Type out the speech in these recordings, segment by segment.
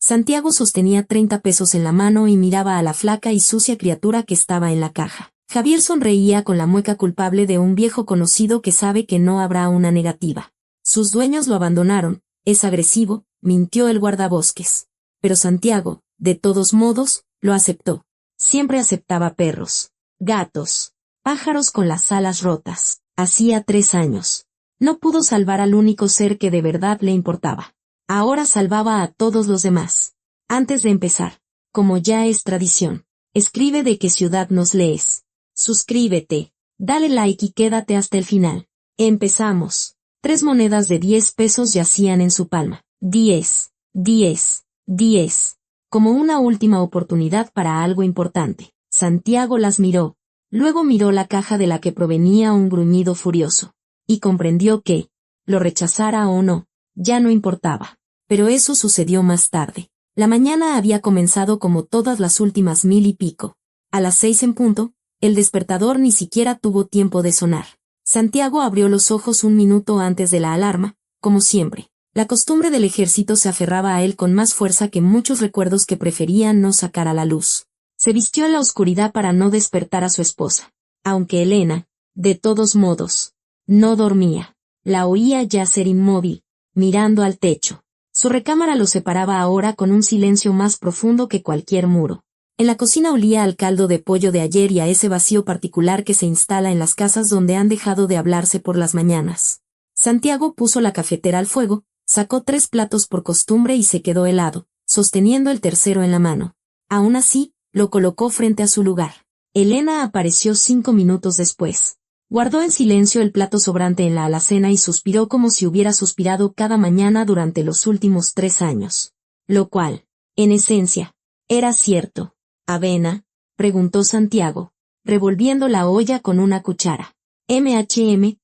Santiago sostenía 30 pesos en la mano y miraba a la flaca y sucia criatura que estaba en la caja. Javier sonreía con la mueca culpable de un viejo conocido que sabe que no habrá una negativa. Sus dueños lo abandonaron, es agresivo, mintió el guardabosques. Pero Santiago, de todos modos, lo aceptó. Siempre aceptaba perros, gatos, pájaros con las alas rotas. Hacía 3 años. No pudo salvar al único ser que de verdad le importaba. Ahora salvaba a todos los demás. Antes de empezar, como ya es tradición, escribe de qué ciudad nos lees. Suscríbete, dale like y quédate hasta el final. Empezamos. 3 monedas de 10 pesos yacían en su palma. 10, 10, 10. Como una última oportunidad para algo importante. Santiago las miró. Luego miró la caja de la que provenía un gruñido furioso. Y comprendió que, lo rechazara o no, ya no importaba. Pero eso sucedió más tarde. La mañana había comenzado como todas las últimas 1000 y pico. A las 6 en punto, el despertador ni siquiera tuvo tiempo de sonar. Santiago abrió los ojos un minuto antes de la alarma, como siempre. La costumbre del ejército se aferraba a él con más fuerza que muchos recuerdos que preferían no sacar a la luz. Se vistió en la oscuridad para no despertar a su esposa. Aunque Elena, de todos modos, no dormía. La oía yacer inmóvil, mirando al techo. Su recámara lo separaba ahora con un silencio más profundo que cualquier muro. En la cocina olía al caldo de pollo de ayer y a ese vacío particular que se instala en las casas donde han dejado de hablarse por las mañanas. Santiago puso la cafetera al fuego, sacó 3 platos por costumbre y se quedó helado, sosteniendo el tercero en la mano. Aún así, lo colocó frente a su lugar. Elena apareció 5 minutos después. Guardó en silencio el plato sobrante en la alacena y suspiró como si hubiera suspirado cada mañana durante los últimos 3 años. Lo cual, en esencia, era cierto. ¿Avena?, preguntó Santiago, revolviendo la olla con una cuchara.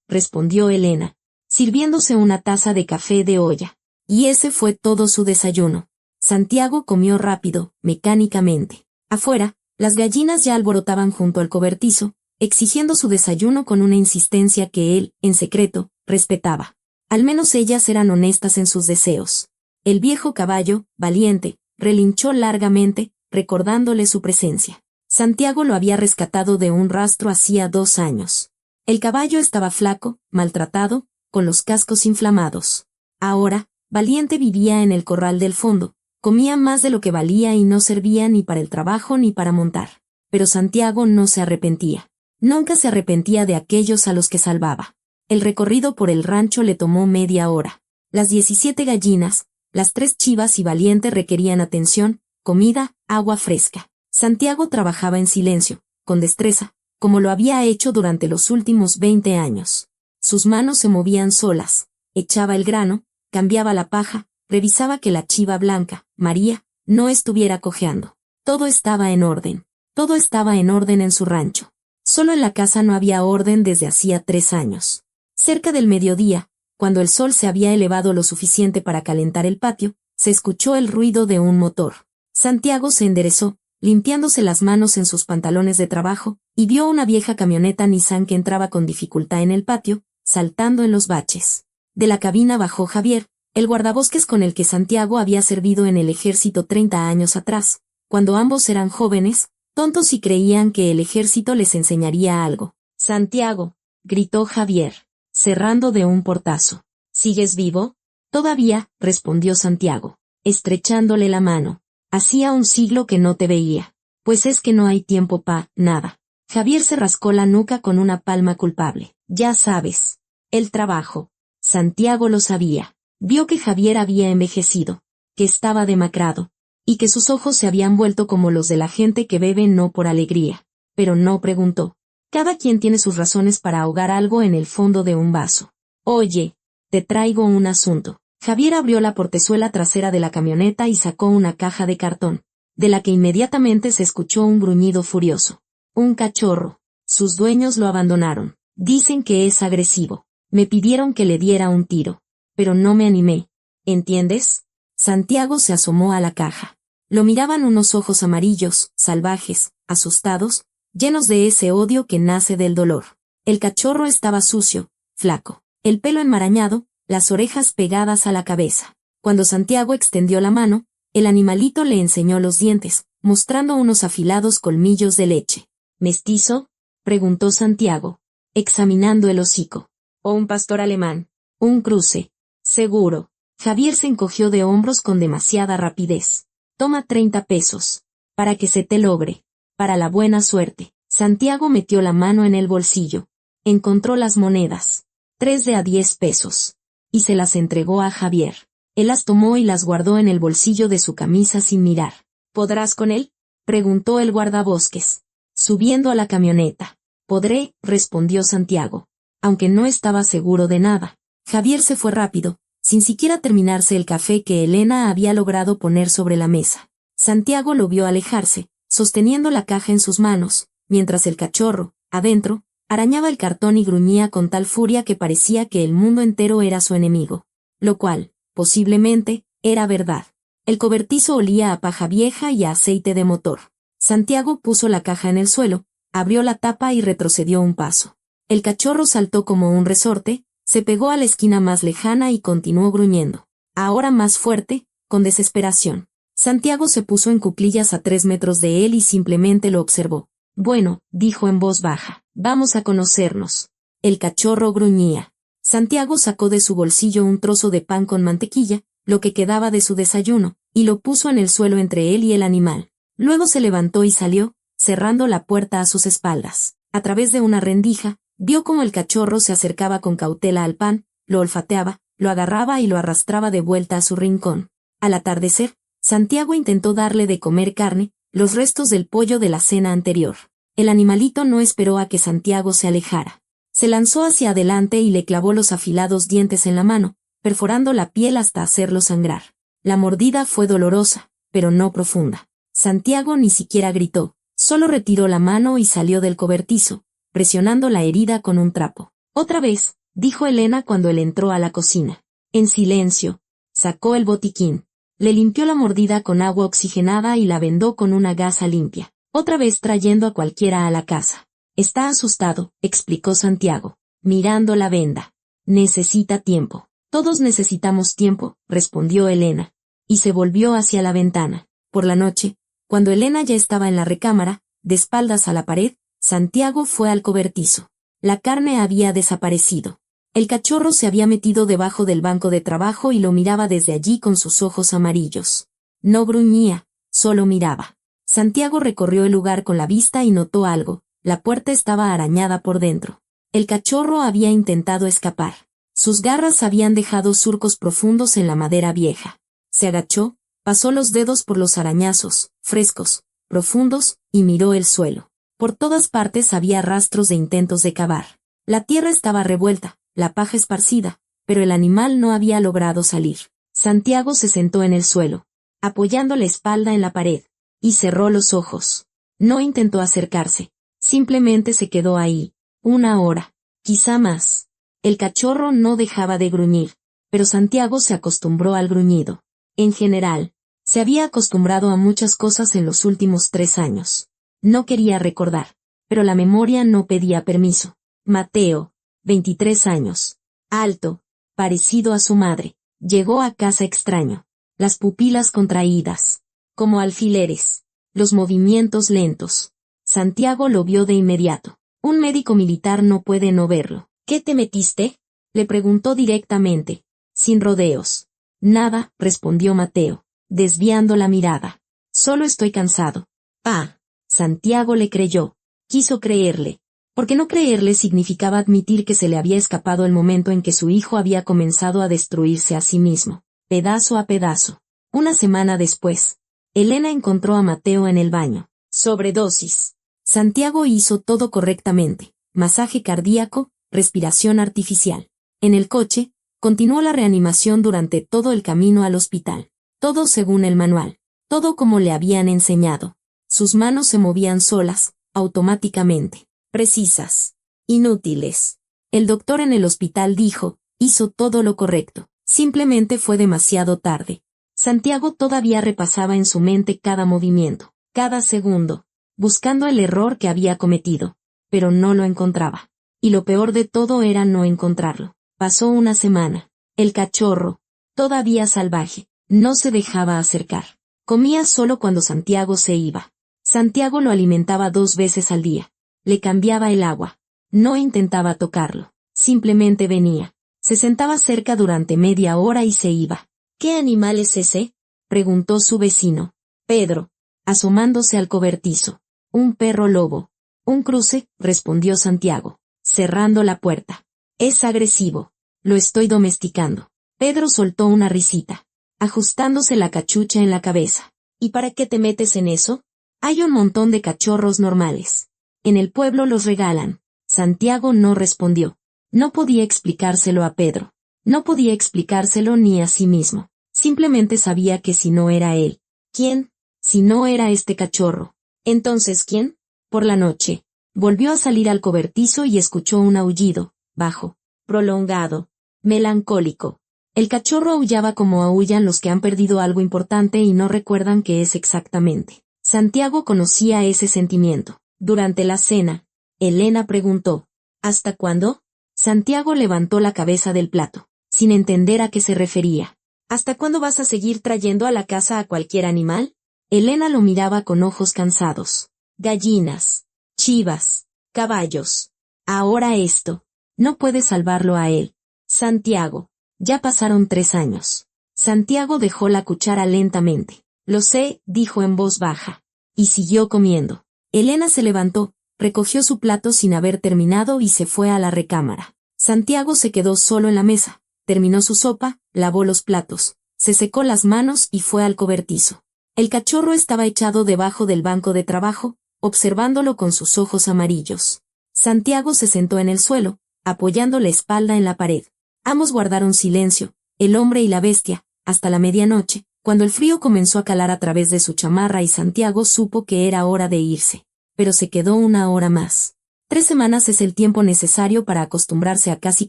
respondió Elena, sirviéndose una taza de café de olla. Y ese fue todo su desayuno. Santiago comió rápido, mecánicamente. Afuera, las gallinas ya alborotaban junto al cobertizo, exigiendo su desayuno con una insistencia que él, en secreto, respetaba. Al menos ellas eran honestas en sus deseos. El viejo caballo, valiente, relinchó largamente, recordándole su presencia. Santiago lo había rescatado de un rastro hacía 2 años. El caballo estaba flaco, maltratado, con los cascos inflamados. Ahora, Valiente vivía en el corral del fondo, comía más de lo que valía y no servía ni para el trabajo ni para montar. Pero Santiago no se arrepentía. Nunca se arrepentía de aquellos a los que salvaba. El recorrido por el rancho le tomó media hora. Las 17 gallinas, las 3 chivas y Valiente requerían atención, comida, agua fresca. Santiago trabajaba en silencio, con destreza, como lo había hecho durante los últimos 20 años. Sus manos se movían solas, echaba el grano, cambiaba la paja, revisaba que la chiva blanca, María, no estuviera cojeando. Todo estaba en orden. Todo estaba en orden en su rancho. Solo en la casa no había orden desde hacía 3 años. Cerca del mediodía, cuando el sol se había elevado lo suficiente para calentar el patio, se escuchó el ruido de un motor. Santiago se enderezó, limpiándose las manos en sus pantalones de trabajo, y vio una vieja camioneta Nissan que entraba con dificultad en el patio, saltando en los baches. De la cabina bajó Javier, el guardabosques con el que Santiago había servido en el ejército 30 años atrás, cuando ambos eran jóvenes, tontos y creían que el ejército les enseñaría algo. «Santiago», gritó Javier, cerrando de un portazo. «¿Sigues vivo?» «Todavía», respondió Santiago, estrechándole la mano. «Hacía un siglo que no te veía». «Pues es que no hay tiempo nada». Javier se rascó la nuca con una palma culpable. «Ya sabes. El trabajo». Santiago lo sabía. Vio que Javier había envejecido, que estaba demacrado, y que sus ojos se habían vuelto como los de la gente que bebe no por alegría. Pero no preguntó. Cada quien tiene sus razones para ahogar algo en el fondo de un vaso. «Oye, te traigo un asunto». Javier abrió la portezuela trasera de la camioneta y sacó una caja de cartón, de la que inmediatamente se escuchó un gruñido furioso. «Un cachorro. Sus dueños lo abandonaron. Dicen que es agresivo. Me pidieron que le diera un tiro. Pero no me animé. ¿Entiendes?» Santiago se asomó a la caja. Lo miraban unos ojos amarillos, salvajes, asustados, llenos de ese odio que nace del dolor. El cachorro estaba sucio, flaco, el pelo enmarañado, las orejas pegadas a la cabeza. Cuando Santiago extendió la mano, El animalito le enseñó los dientes, mostrando unos afilados colmillos de leche. ¿Mestizo?, preguntó Santiago, examinando el hocico. ¿O un pastor alemán? Un cruce. Seguro. Javier se encogió de hombros con demasiada rapidez. Toma 30 pesos. Para que se te logre. Para la buena suerte. Santiago metió la mano en el bolsillo. Encontró las monedas. 3 de a 10 pesos. Y se las entregó a Javier. Él las tomó y las guardó en el bolsillo de su camisa sin mirar. ¿Podrás con él?, preguntó el guardabosques, subiendo a la camioneta. Podré, respondió Santiago, aunque no estaba seguro de nada. Javier se fue rápido, sin siquiera terminarse el café que Elena había logrado poner sobre la mesa. Santiago lo vio alejarse, sosteniendo la caja en sus manos, mientras el cachorro, adentro, arañaba el cartón y gruñía con tal furia que parecía que el mundo entero era su enemigo. Lo cual, posiblemente, era verdad. El cobertizo olía a paja vieja y a aceite de motor. Santiago puso la caja en el suelo, abrió la tapa y retrocedió un paso. El cachorro saltó como un resorte, se pegó a la esquina más lejana y continuó gruñendo. Ahora más fuerte, con desesperación. Santiago se puso en cuclillas a 3 metros de él y simplemente lo observó. Bueno, dijo en voz baja, vamos a conocernos. El cachorro gruñía. Santiago sacó de su bolsillo un trozo de pan con mantequilla, lo que quedaba de su desayuno, y lo puso en el suelo entre él y el animal. Luego se levantó y salió, cerrando la puerta a sus espaldas. A través de una rendija, vio cómo el cachorro se acercaba con cautela al pan, lo olfateaba, lo agarraba y lo arrastraba de vuelta a su rincón. Al atardecer, Santiago intentó darle de comer carne, los restos del pollo de la cena anterior. El animalito no esperó a que Santiago se alejara. Se lanzó hacia adelante y le clavó los afilados dientes en la mano, perforando la piel hasta hacerlo sangrar. La mordida fue dolorosa, pero no profunda. Santiago ni siquiera gritó, solo retiró la mano y salió del cobertizo, presionando la herida con un trapo. Otra vez, dijo Elena cuando él entró a la cocina. En silencio. Sacó el botiquín. Le limpió la mordida con agua oxigenada y la vendó con una gasa limpia, otra vez trayendo a cualquiera a la casa. Está asustado, explicó Santiago, mirando la venda. Necesita tiempo. Todos necesitamos tiempo, respondió Elena, y se volvió hacia la ventana. Por la noche, cuando Elena ya estaba en la recámara, de espaldas a la pared, Santiago fue al cobertizo. La carne había desaparecido. El cachorro se había metido debajo del banco de trabajo y lo miraba desde allí con sus ojos amarillos. No gruñía, solo miraba. Santiago recorrió el lugar con la vista y notó algo. La puerta estaba arañada por dentro. El cachorro había intentado escapar. Sus garras habían dejado surcos profundos en la madera vieja. Se agachó, pasó los dedos por los arañazos, frescos, profundos, y miró el suelo. Por todas partes había rastros de intentos de cavar. La tierra estaba revuelta, la paja esparcida, pero el animal no había logrado salir. Santiago se sentó en el suelo, apoyando la espalda en la pared, y cerró los ojos. No intentó acercarse, simplemente se quedó ahí, 1 hora, quizá más. El cachorro no dejaba de gruñir, pero Santiago se acostumbró al gruñido. En general, se había acostumbrado a muchas cosas en los últimos 3 años. No quería recordar, pero la memoria no pedía permiso. Mateo, 23 años, alto, parecido a su madre, llegó a casa extraño, las pupilas contraídas, como alfileres, los movimientos lentos. Santiago lo vio de inmediato. Un médico militar no puede no verlo. ¿Qué te metiste?, le preguntó directamente, sin rodeos. Nada, respondió Mateo, desviando la mirada. Solo estoy cansado. Ah. Santiago le creyó. Quiso creerle. Porque no creerle significaba admitir que se le había escapado el momento en que su hijo había comenzado a destruirse a sí mismo, pedazo a pedazo. 1 semana después, Elena encontró a Mateo en el baño. Sobredosis. Santiago hizo todo correctamente. Masaje cardíaco, respiración artificial. En el coche, continuó la reanimación durante todo el camino al hospital. Todo según el manual. Todo como le habían enseñado. Sus manos se movían solas, automáticamente. Precisas. Inútiles. El doctor en el hospital dijo, hizo todo lo correcto. Simplemente fue demasiado tarde. Santiago todavía repasaba en su mente cada movimiento, cada segundo, buscando el error que había cometido, pero no lo encontraba. Y lo peor de todo era no encontrarlo. Pasó 1 semana. El cachorro, todavía salvaje, no se dejaba acercar. Comía solo cuando Santiago se iba. Santiago lo alimentaba 2 veces al día. Le cambiaba el agua. No intentaba tocarlo. Simplemente venía. Se sentaba cerca durante media hora y se iba. ¿Qué animal es ese?, preguntó su vecino, Pedro, asomándose al cobertizo. Un perro lobo. Un cruce, respondió Santiago, cerrando la puerta. Es agresivo. Lo estoy domesticando. Pedro soltó una risita, ajustándose la cachucha en la cabeza. ¿Y para qué te metes en eso? Hay un montón de cachorros normales. En el pueblo los regalan. Santiago no respondió. No podía explicárselo a Pedro. No podía explicárselo ni a sí mismo. Simplemente sabía que si no era él, ¿quién? Si no era este cachorro. ¿Entonces quién? Por la noche, volvió a salir al cobertizo y escuchó un aullido, bajo, prolongado, melancólico. El cachorro aullaba como aullan los que han perdido algo importante y no recuerdan qué es exactamente. Santiago conocía ese sentimiento. Durante la cena, Elena preguntó, ¿hasta cuándo? Santiago levantó la cabeza del plato, sin entender a qué se refería. ¿Hasta cuándo vas a seguir trayendo a la casa a cualquier animal? Elena lo miraba con ojos cansados. Gallinas, chivas, caballos. Ahora esto. No puedes salvarlo a él. Santiago. Ya pasaron 3 años. Santiago dejó la cuchara lentamente. Lo sé, dijo en voz baja. Y siguió comiendo. Elena se levantó, recogió su plato sin haber terminado y se fue a la recámara. Santiago se quedó solo en la mesa, terminó su sopa, lavó los platos, se secó las manos y fue al cobertizo. El cachorro estaba echado debajo del banco de trabajo, observándolo con sus ojos amarillos. Santiago se sentó en el suelo, apoyando la espalda en la pared. Ambos guardaron silencio, el hombre y la bestia, hasta la medianoche, cuando el frío comenzó a calar a través de su chamarra y Santiago supo que era hora de irse. Pero se quedó 1 hora más. 3 semanas es el tiempo necesario para acostumbrarse a casi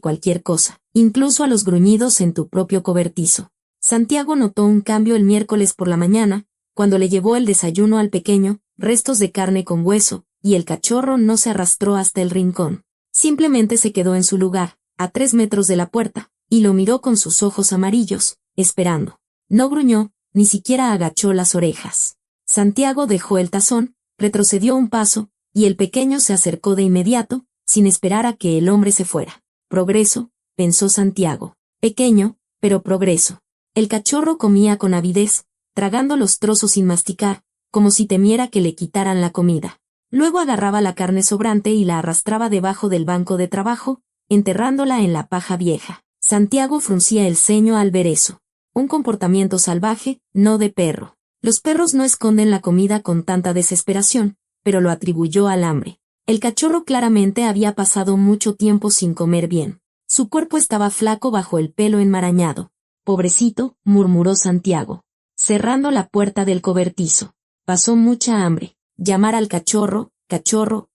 cualquier cosa, incluso a los gruñidos en tu propio cobertizo. Santiago notó un cambio el miércoles por la mañana, cuando le llevó el desayuno al pequeño, restos de carne con hueso, y el cachorro no se arrastró hasta el rincón. Simplemente se quedó en su lugar, a 3 metros de la puerta, y lo miró con sus ojos amarillos, esperando. No gruñó, ni siquiera agachó las orejas. Santiago dejó el tazón, retrocedió un paso, y el pequeño se acercó de inmediato, sin esperar a que el hombre se fuera. Progreso, pensó Santiago. Pequeño, pero progreso. El cachorro comía con avidez, tragando los trozos sin masticar, como si temiera que le quitaran la comida. Luego agarraba la carne sobrante y la arrastraba debajo del banco de trabajo, enterrándola en la paja vieja. Santiago fruncía el ceño al ver eso. Un comportamiento salvaje, no de perro. Los perros no esconden la comida con tanta desesperación, pero lo atribuyó al hambre. El cachorro claramente había pasado mucho tiempo sin comer bien. Su cuerpo estaba flaco bajo el pelo enmarañado. Pobrecito, murmuró Santiago, cerrando la puerta del cobertizo. Pasó mucha hambre. Llamar al cachorro,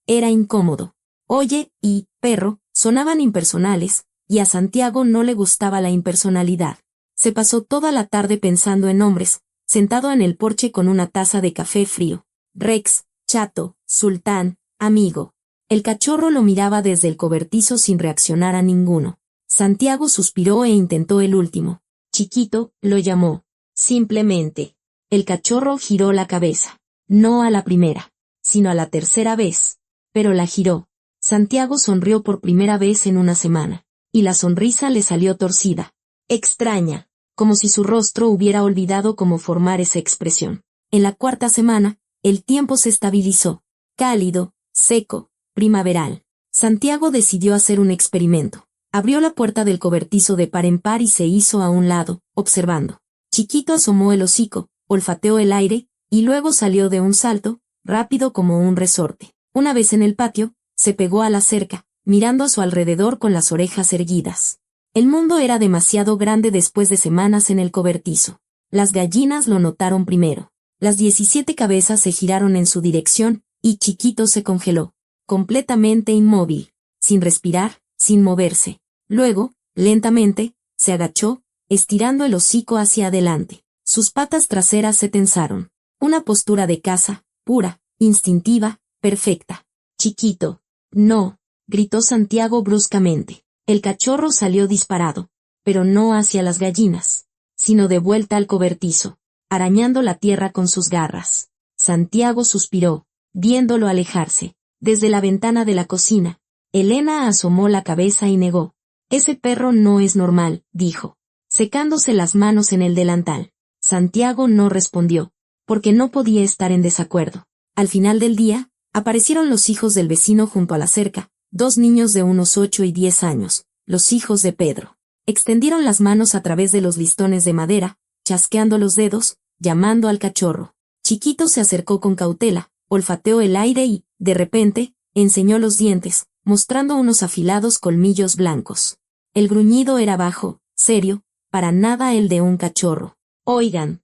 era incómodo. Oye, y, perro, sonaban impersonales, y a Santiago no le gustaba la impersonalidad. Se pasó toda la tarde pensando en nombres, sentado en el porche con una taza de café frío. Rex, Chato, Sultán, amigo. El cachorro lo miraba desde el cobertizo sin reaccionar a ninguno. Santiago suspiró e intentó el último. Chiquito, lo llamó. Simplemente. El cachorro giró la cabeza. No a la primera, sino a la tercera vez. Pero la giró. Santiago sonrió por primera vez en una semana. Y la sonrisa le salió torcida. Extraña. Como si su rostro hubiera olvidado cómo formar esa expresión. En la 4ª semana, el tiempo se estabilizó. Cálido, seco, primaveral. Santiago decidió hacer un experimento. Abrió la puerta del cobertizo de par en par y se hizo a un lado, observando. Chiquito asomó el hocico, olfateó el aire, y luego salió de un salto, rápido como un resorte. Una vez en el patio, se pegó a la cerca, mirando a su alrededor con las orejas erguidas. El mundo era demasiado grande después de semanas en el cobertizo. Las gallinas lo notaron primero. Las 17 cabezas se giraron en su dirección, y Chiquito se congeló, completamente inmóvil, sin respirar, sin moverse. Luego, lentamente, se agachó, estirando el hocico hacia adelante. Sus patas traseras se tensaron. Una postura de caza, pura, instintiva, perfecta. Chiquito. No, gritó Santiago bruscamente. El cachorro salió disparado, pero no hacia las gallinas, sino de vuelta al cobertizo. arañando la tierra con sus garras. Santiago suspiró, viéndolo alejarse. Desde la ventana de la cocina, Elena asomó la cabeza y negó. Ese perro no es normal, dijo, secándose las manos en el delantal. Santiago no respondió, porque no podía estar en desacuerdo. Al final del día, aparecieron los hijos del vecino junto a la cerca, 2 niños de unos 8 y 10 años, los hijos de Pedro. Extendieron las manos a través de los listones de madera, chasqueando los dedos, llamando al cachorro. Chiquito se acercó con cautela, olfateó el aire y, de repente, enseñó los dientes, mostrando unos afilados colmillos blancos. El gruñido era bajo, serio, para nada el de un cachorro. Oigan,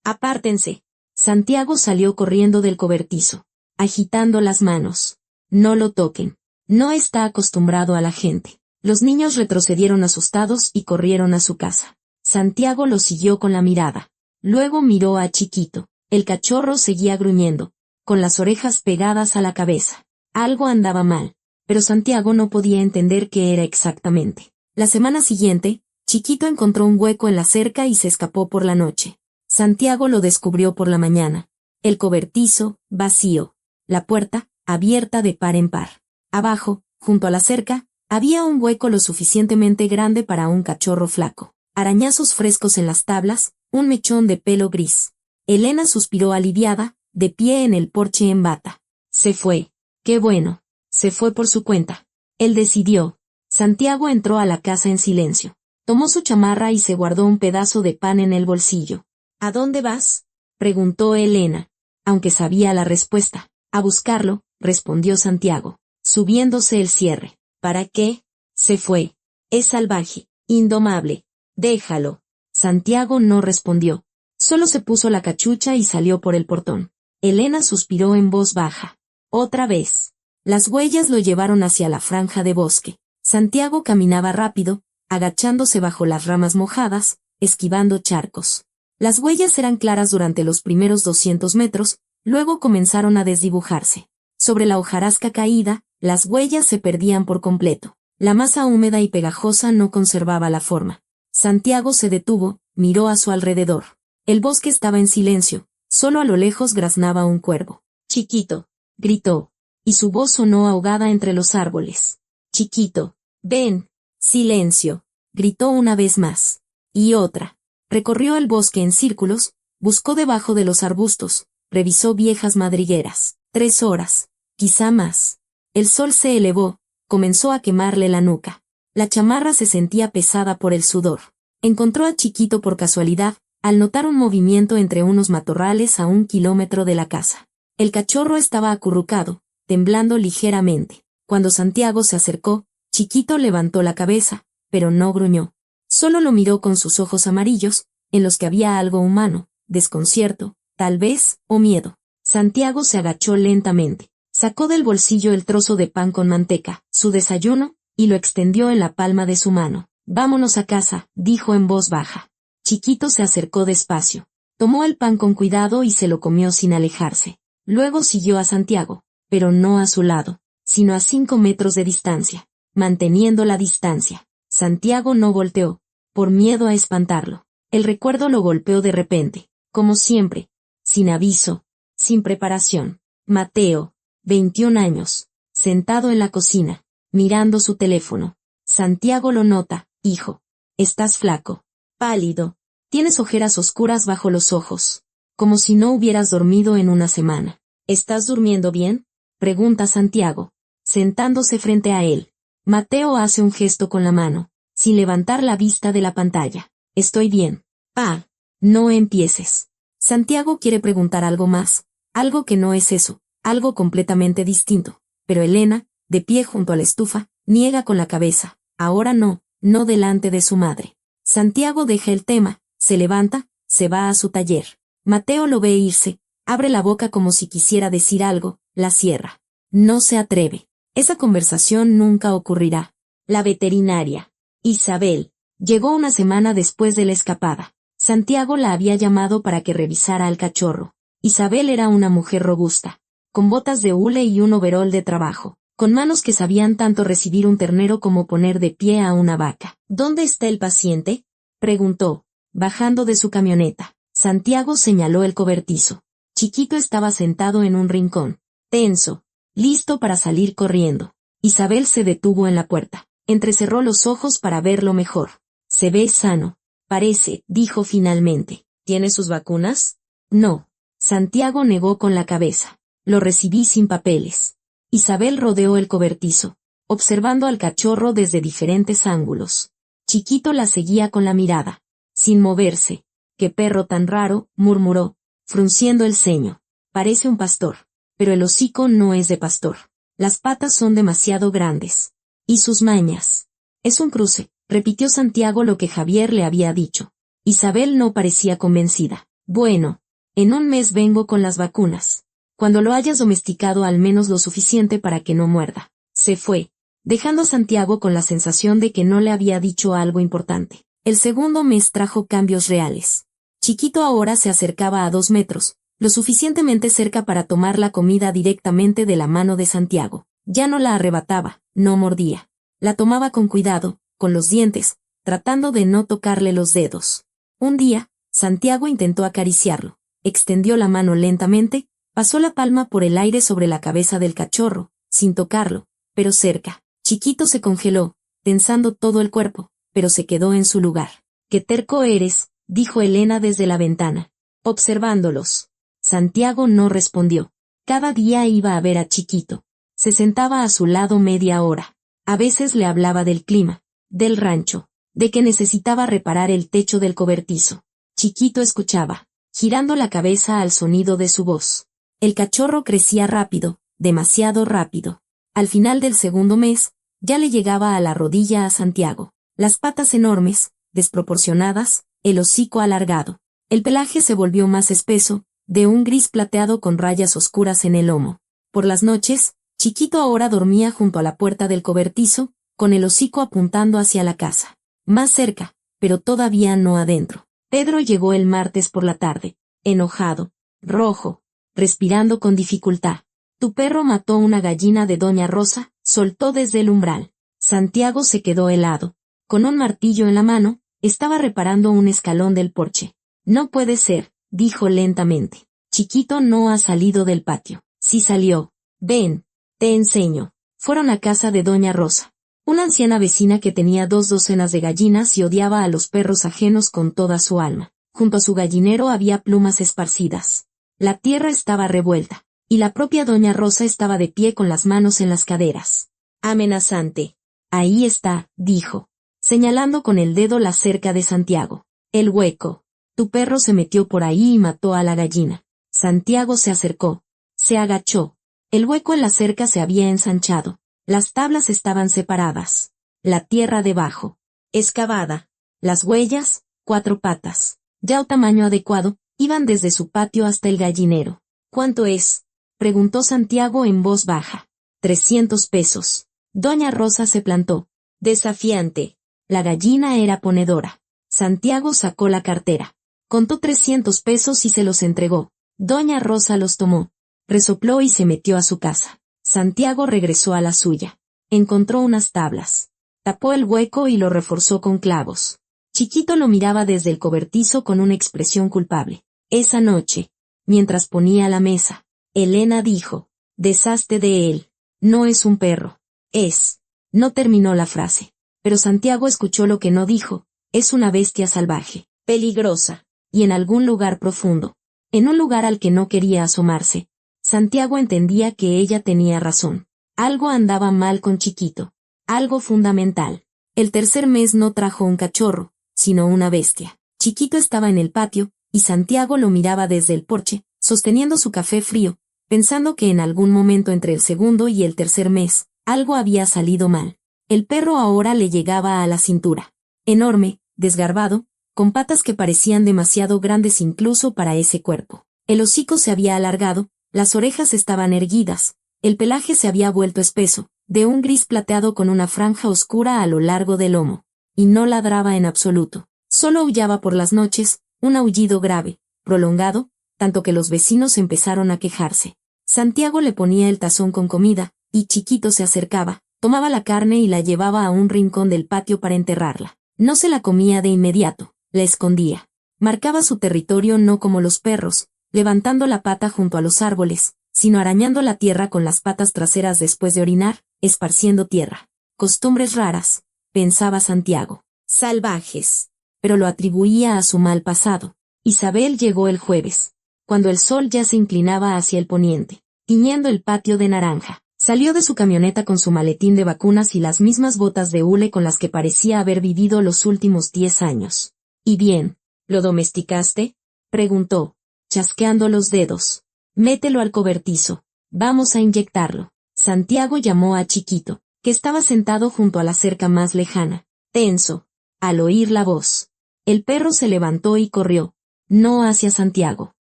apártense. Santiago salió corriendo del cobertizo, agitando las manos. No lo toquen. No está acostumbrado a la gente. Los niños retrocedieron asustados y corrieron a su casa. Santiago lo siguió con la mirada. Luego miró a Chiquito. El cachorro seguía gruñendo, con las orejas pegadas a la cabeza. Algo andaba mal, pero Santiago no podía entender qué era exactamente. La semana siguiente, Chiquito encontró un hueco en la cerca y se escapó por la noche. Santiago lo descubrió por la mañana. El cobertizo, vacío. La puerta, abierta de par en par. Abajo, junto a la cerca, había un hueco lo suficientemente grande para un cachorro flaco. Arañazos frescos en las tablas, un mechón de pelo gris. Elena suspiró aliviada, de pie en el porche en bata. Se fue. Qué bueno. Se fue por su cuenta. Él decidió. Santiago entró a la casa en silencio. Tomó su chamarra y se guardó un pedazo de pan en el bolsillo. ¿A dónde vas?, preguntó Elena, aunque sabía la respuesta. A buscarlo, respondió Santiago, subiéndose el cierre. ¿Para qué? Se fue. Es salvaje, indomable. Déjalo. Santiago no respondió. Solo se puso la cachucha y salió por el portón. Elena suspiró en voz baja. Otra vez. Las huellas lo llevaron hacia la franja de bosque. Santiago caminaba rápido, agachándose bajo las ramas mojadas, esquivando charcos. Las huellas eran claras durante los primeros 200 metros, luego comenzaron a desdibujarse. Sobre la hojarasca caída, las huellas se perdían por completo. La masa húmeda y pegajosa no conservaba la forma. Santiago se detuvo, miró a su alrededor. El bosque estaba en silencio, solo a lo lejos graznaba un cuervo. Chiquito, gritó, y su voz sonó ahogada entre los árboles. Chiquito, ven. Silencio, gritó una vez más. Y otra. Recorrió el bosque en círculos, buscó debajo de los arbustos, revisó viejas madrigueras. 3 horas, quizá más. El sol se elevó, comenzó a quemarle la nuca. La chamarra se sentía pesada por el sudor. Encontró a Chiquito por casualidad, al notar un movimiento entre unos matorrales a 1 kilómetro de la casa. El cachorro estaba acurrucado, temblando ligeramente. Cuando Santiago se acercó, Chiquito levantó la cabeza, pero no gruñó. Solo lo miró con sus ojos amarillos, en los que había algo humano, desconcierto, tal vez, o miedo. Santiago se agachó lentamente, sacó del bolsillo el trozo de pan con manteca, su desayuno, y lo extendió en la palma de su mano. Vámonos a casa, dijo en voz baja. Chiquito se acercó despacio, tomó el pan con cuidado y se lo comió sin alejarse. Luego siguió a Santiago, pero no a su lado, sino a 5 metros de distancia. Manteniendo la distancia, Santiago no volteó, por miedo a espantarlo. El recuerdo lo golpeó de repente, como siempre, sin aviso, sin preparación. Mateo, 21 años, sentado en la cocina, mirando su teléfono. Santiago lo nota. Hijo, estás flaco, pálido, tienes ojeras oscuras bajo los ojos, como si no hubieras dormido en una semana. ¿Estás durmiendo bien?, pregunta Santiago, sentándose frente a él. Mateo hace un gesto con la mano, sin levantar la vista de la pantalla. Estoy bien. Pa, no empieces. Santiago quiere preguntar algo más, algo que no es eso, algo completamente distinto, pero Elena, de pie junto a la estufa, niega con la cabeza. Ahora no, no delante de su madre. Santiago deja el tema, se levanta, se va a su taller. Mateo lo ve irse, abre la boca como si quisiera decir algo, la cierra. No se atreve. Esa conversación nunca ocurrirá. La veterinaria, Isabel, llegó una semana después de la escapada. Santiago la había llamado para que revisara al cachorro. Isabel era una mujer robusta, con botas de hule y un overol de trabajo, con manos que sabían tanto recibir un ternero como poner de pie a una vaca. ¿Dónde está el paciente?, preguntó, bajando de su camioneta. Santiago señaló el cobertizo. Chiquito estaba sentado en un rincón, tenso, listo para salir corriendo. Isabel se detuvo en la puerta. Entrecerró los ojos para verlo mejor. Se ve sano, parece, dijo finalmente. ¿Tiene sus vacunas? No. Santiago negó con la cabeza. Lo recibí sin papeles. Isabel rodeó el cobertizo, observando al cachorro desde diferentes ángulos. Chiquito la seguía con la mirada, sin moverse. «¡Qué perro tan raro!», murmuró, frunciendo el ceño. «Parece un pastor, pero el hocico no es de pastor. Las patas son demasiado grandes. ¿Y sus mañas?» «Es un cruce», repitió Santiago lo que Javier le había dicho. Isabel no parecía convencida. «Bueno, en un mes vengo con las vacunas. Cuando lo hayas domesticado al menos lo suficiente para que no muerda». Se fue, dejando a Santiago con la sensación de que no le había dicho algo importante. El segundo mes trajo cambios reales. Chiquito ahora se acercaba a 2 metros, lo suficientemente cerca para tomar la comida directamente de la mano de Santiago. Ya no la arrebataba, no mordía. La tomaba con cuidado, con los dientes, tratando de no tocarle los dedos. Un día, Santiago intentó acariciarlo, extendió la mano lentamente, pasó la palma por el aire sobre la cabeza del cachorro, sin tocarlo, pero cerca. Chiquito se congeló, tensando todo el cuerpo, pero se quedó en su lugar. «¡Qué terco eres!», dijo Elena desde la ventana, observándolos. Santiago no respondió. Cada día iba a ver a Chiquito. Se sentaba a su lado media hora. A veces le hablaba del clima, del rancho, de que necesitaba reparar el techo del cobertizo. Chiquito escuchaba, girando la cabeza al sonido de su voz. El cachorro crecía rápido, demasiado rápido. Al final del segundo mes, ya le llegaba a la rodilla a Santiago. Las patas enormes, desproporcionadas, el hocico alargado. El pelaje se volvió más espeso, de un gris plateado con rayas oscuras en el lomo. Por las noches, Chiquito ahora dormía junto a la puerta del cobertizo, con el hocico apuntando hacia la casa. Más cerca, pero todavía no adentro. Pedro llegó el martes por la tarde, enojado, rojo, respirando con dificultad. «Tu perro mató una gallina de Doña Rosa», soltó desde el umbral. Santiago se quedó helado. Con un martillo en la mano, estaba reparando un escalón del porche. «No puede ser», dijo lentamente. «Chiquito no ha salido del patio». «Sí salió. Ven, te enseño». Fueron a casa de Doña Rosa, una anciana vecina que tenía 2 docenas de gallinas y odiaba a los perros ajenos con toda su alma. Junto a su gallinero había plumas esparcidas. La tierra estaba revuelta, y la propia Doña Rosa estaba de pie con las manos en las caderas. Amenazante. «Ahí está», dijo, señalando con el dedo la cerca de Santiago. «El hueco. Tu perro se metió por ahí y mató a la gallina». Santiago se acercó. Se agachó. El hueco en la cerca se había ensanchado. Las tablas estaban separadas. La tierra debajo, excavada. Las huellas, 4 patas, ya a tamaño adecuado, iban desde su patio hasta el gallinero. «¿Cuánto es?», preguntó Santiago en voz baja. 300 pesos. Doña Rosa se plantó, desafiante. La gallina era ponedora. Santiago sacó la cartera. Contó 300 pesos y se los entregó. Doña Rosa los tomó. Resopló y se metió a su casa. Santiago regresó a la suya. Encontró unas tablas. Tapó el hueco y lo reforzó con clavos. Chiquito lo miraba desde el cobertizo con una expresión culpable. Esa noche, mientras ponía la mesa, Elena dijo: «Deshazte de él. No es un perro. Es». No terminó la frase. Pero Santiago escuchó lo que no dijo. «Es una bestia salvaje, peligrosa, y en algún lugar profundo». En un lugar al que no quería asomarse. Santiago entendía que ella tenía razón. Algo andaba mal con Chiquito. Algo fundamental. El tercer mes no trajo un cachorro, sino una bestia. Chiquito estaba en el patio, y Santiago lo miraba desde el porche, sosteniendo su café frío, pensando que en algún momento entre el segundo y el tercer mes, algo había salido mal. El perro ahora le llegaba a la cintura. Enorme, desgarbado, con patas que parecían demasiado grandes incluso para ese cuerpo. El hocico se había alargado, las orejas estaban erguidas, el pelaje se había vuelto espeso, de un gris plateado con una franja oscura a lo largo del lomo. Y no ladraba en absoluto. Solo aullaba por las noches, un aullido grave, prolongado, tanto que los vecinos empezaron a quejarse. Santiago le ponía el tazón con comida, y Chiquito se acercaba, tomaba la carne y la llevaba a un rincón del patio para enterrarla. No se la comía de inmediato, la escondía. Marcaba su territorio no como los perros, levantando la pata junto a los árboles, sino arañando la tierra con las patas traseras después de orinar, esparciendo tierra. Costumbres raras, pensaba Santiago. Salvajes. Pero lo atribuía a su mal pasado. Isabel llegó el jueves, cuando el sol ya se inclinaba hacia el poniente, tiñendo el patio de naranja. Salió de su camioneta con su maletín de vacunas y las mismas botas de hule con las que parecía haber vivido los últimos 10 años. ¿Y bien, lo domesticaste?, preguntó, chasqueando los dedos. Mételo al cobertizo. Vamos a inyectarlo. Santiago llamó a Chiquito, que estaba sentado junto a la cerca más lejana, tenso, al oír la voz. El perro se levantó y corrió, no hacia Santiago,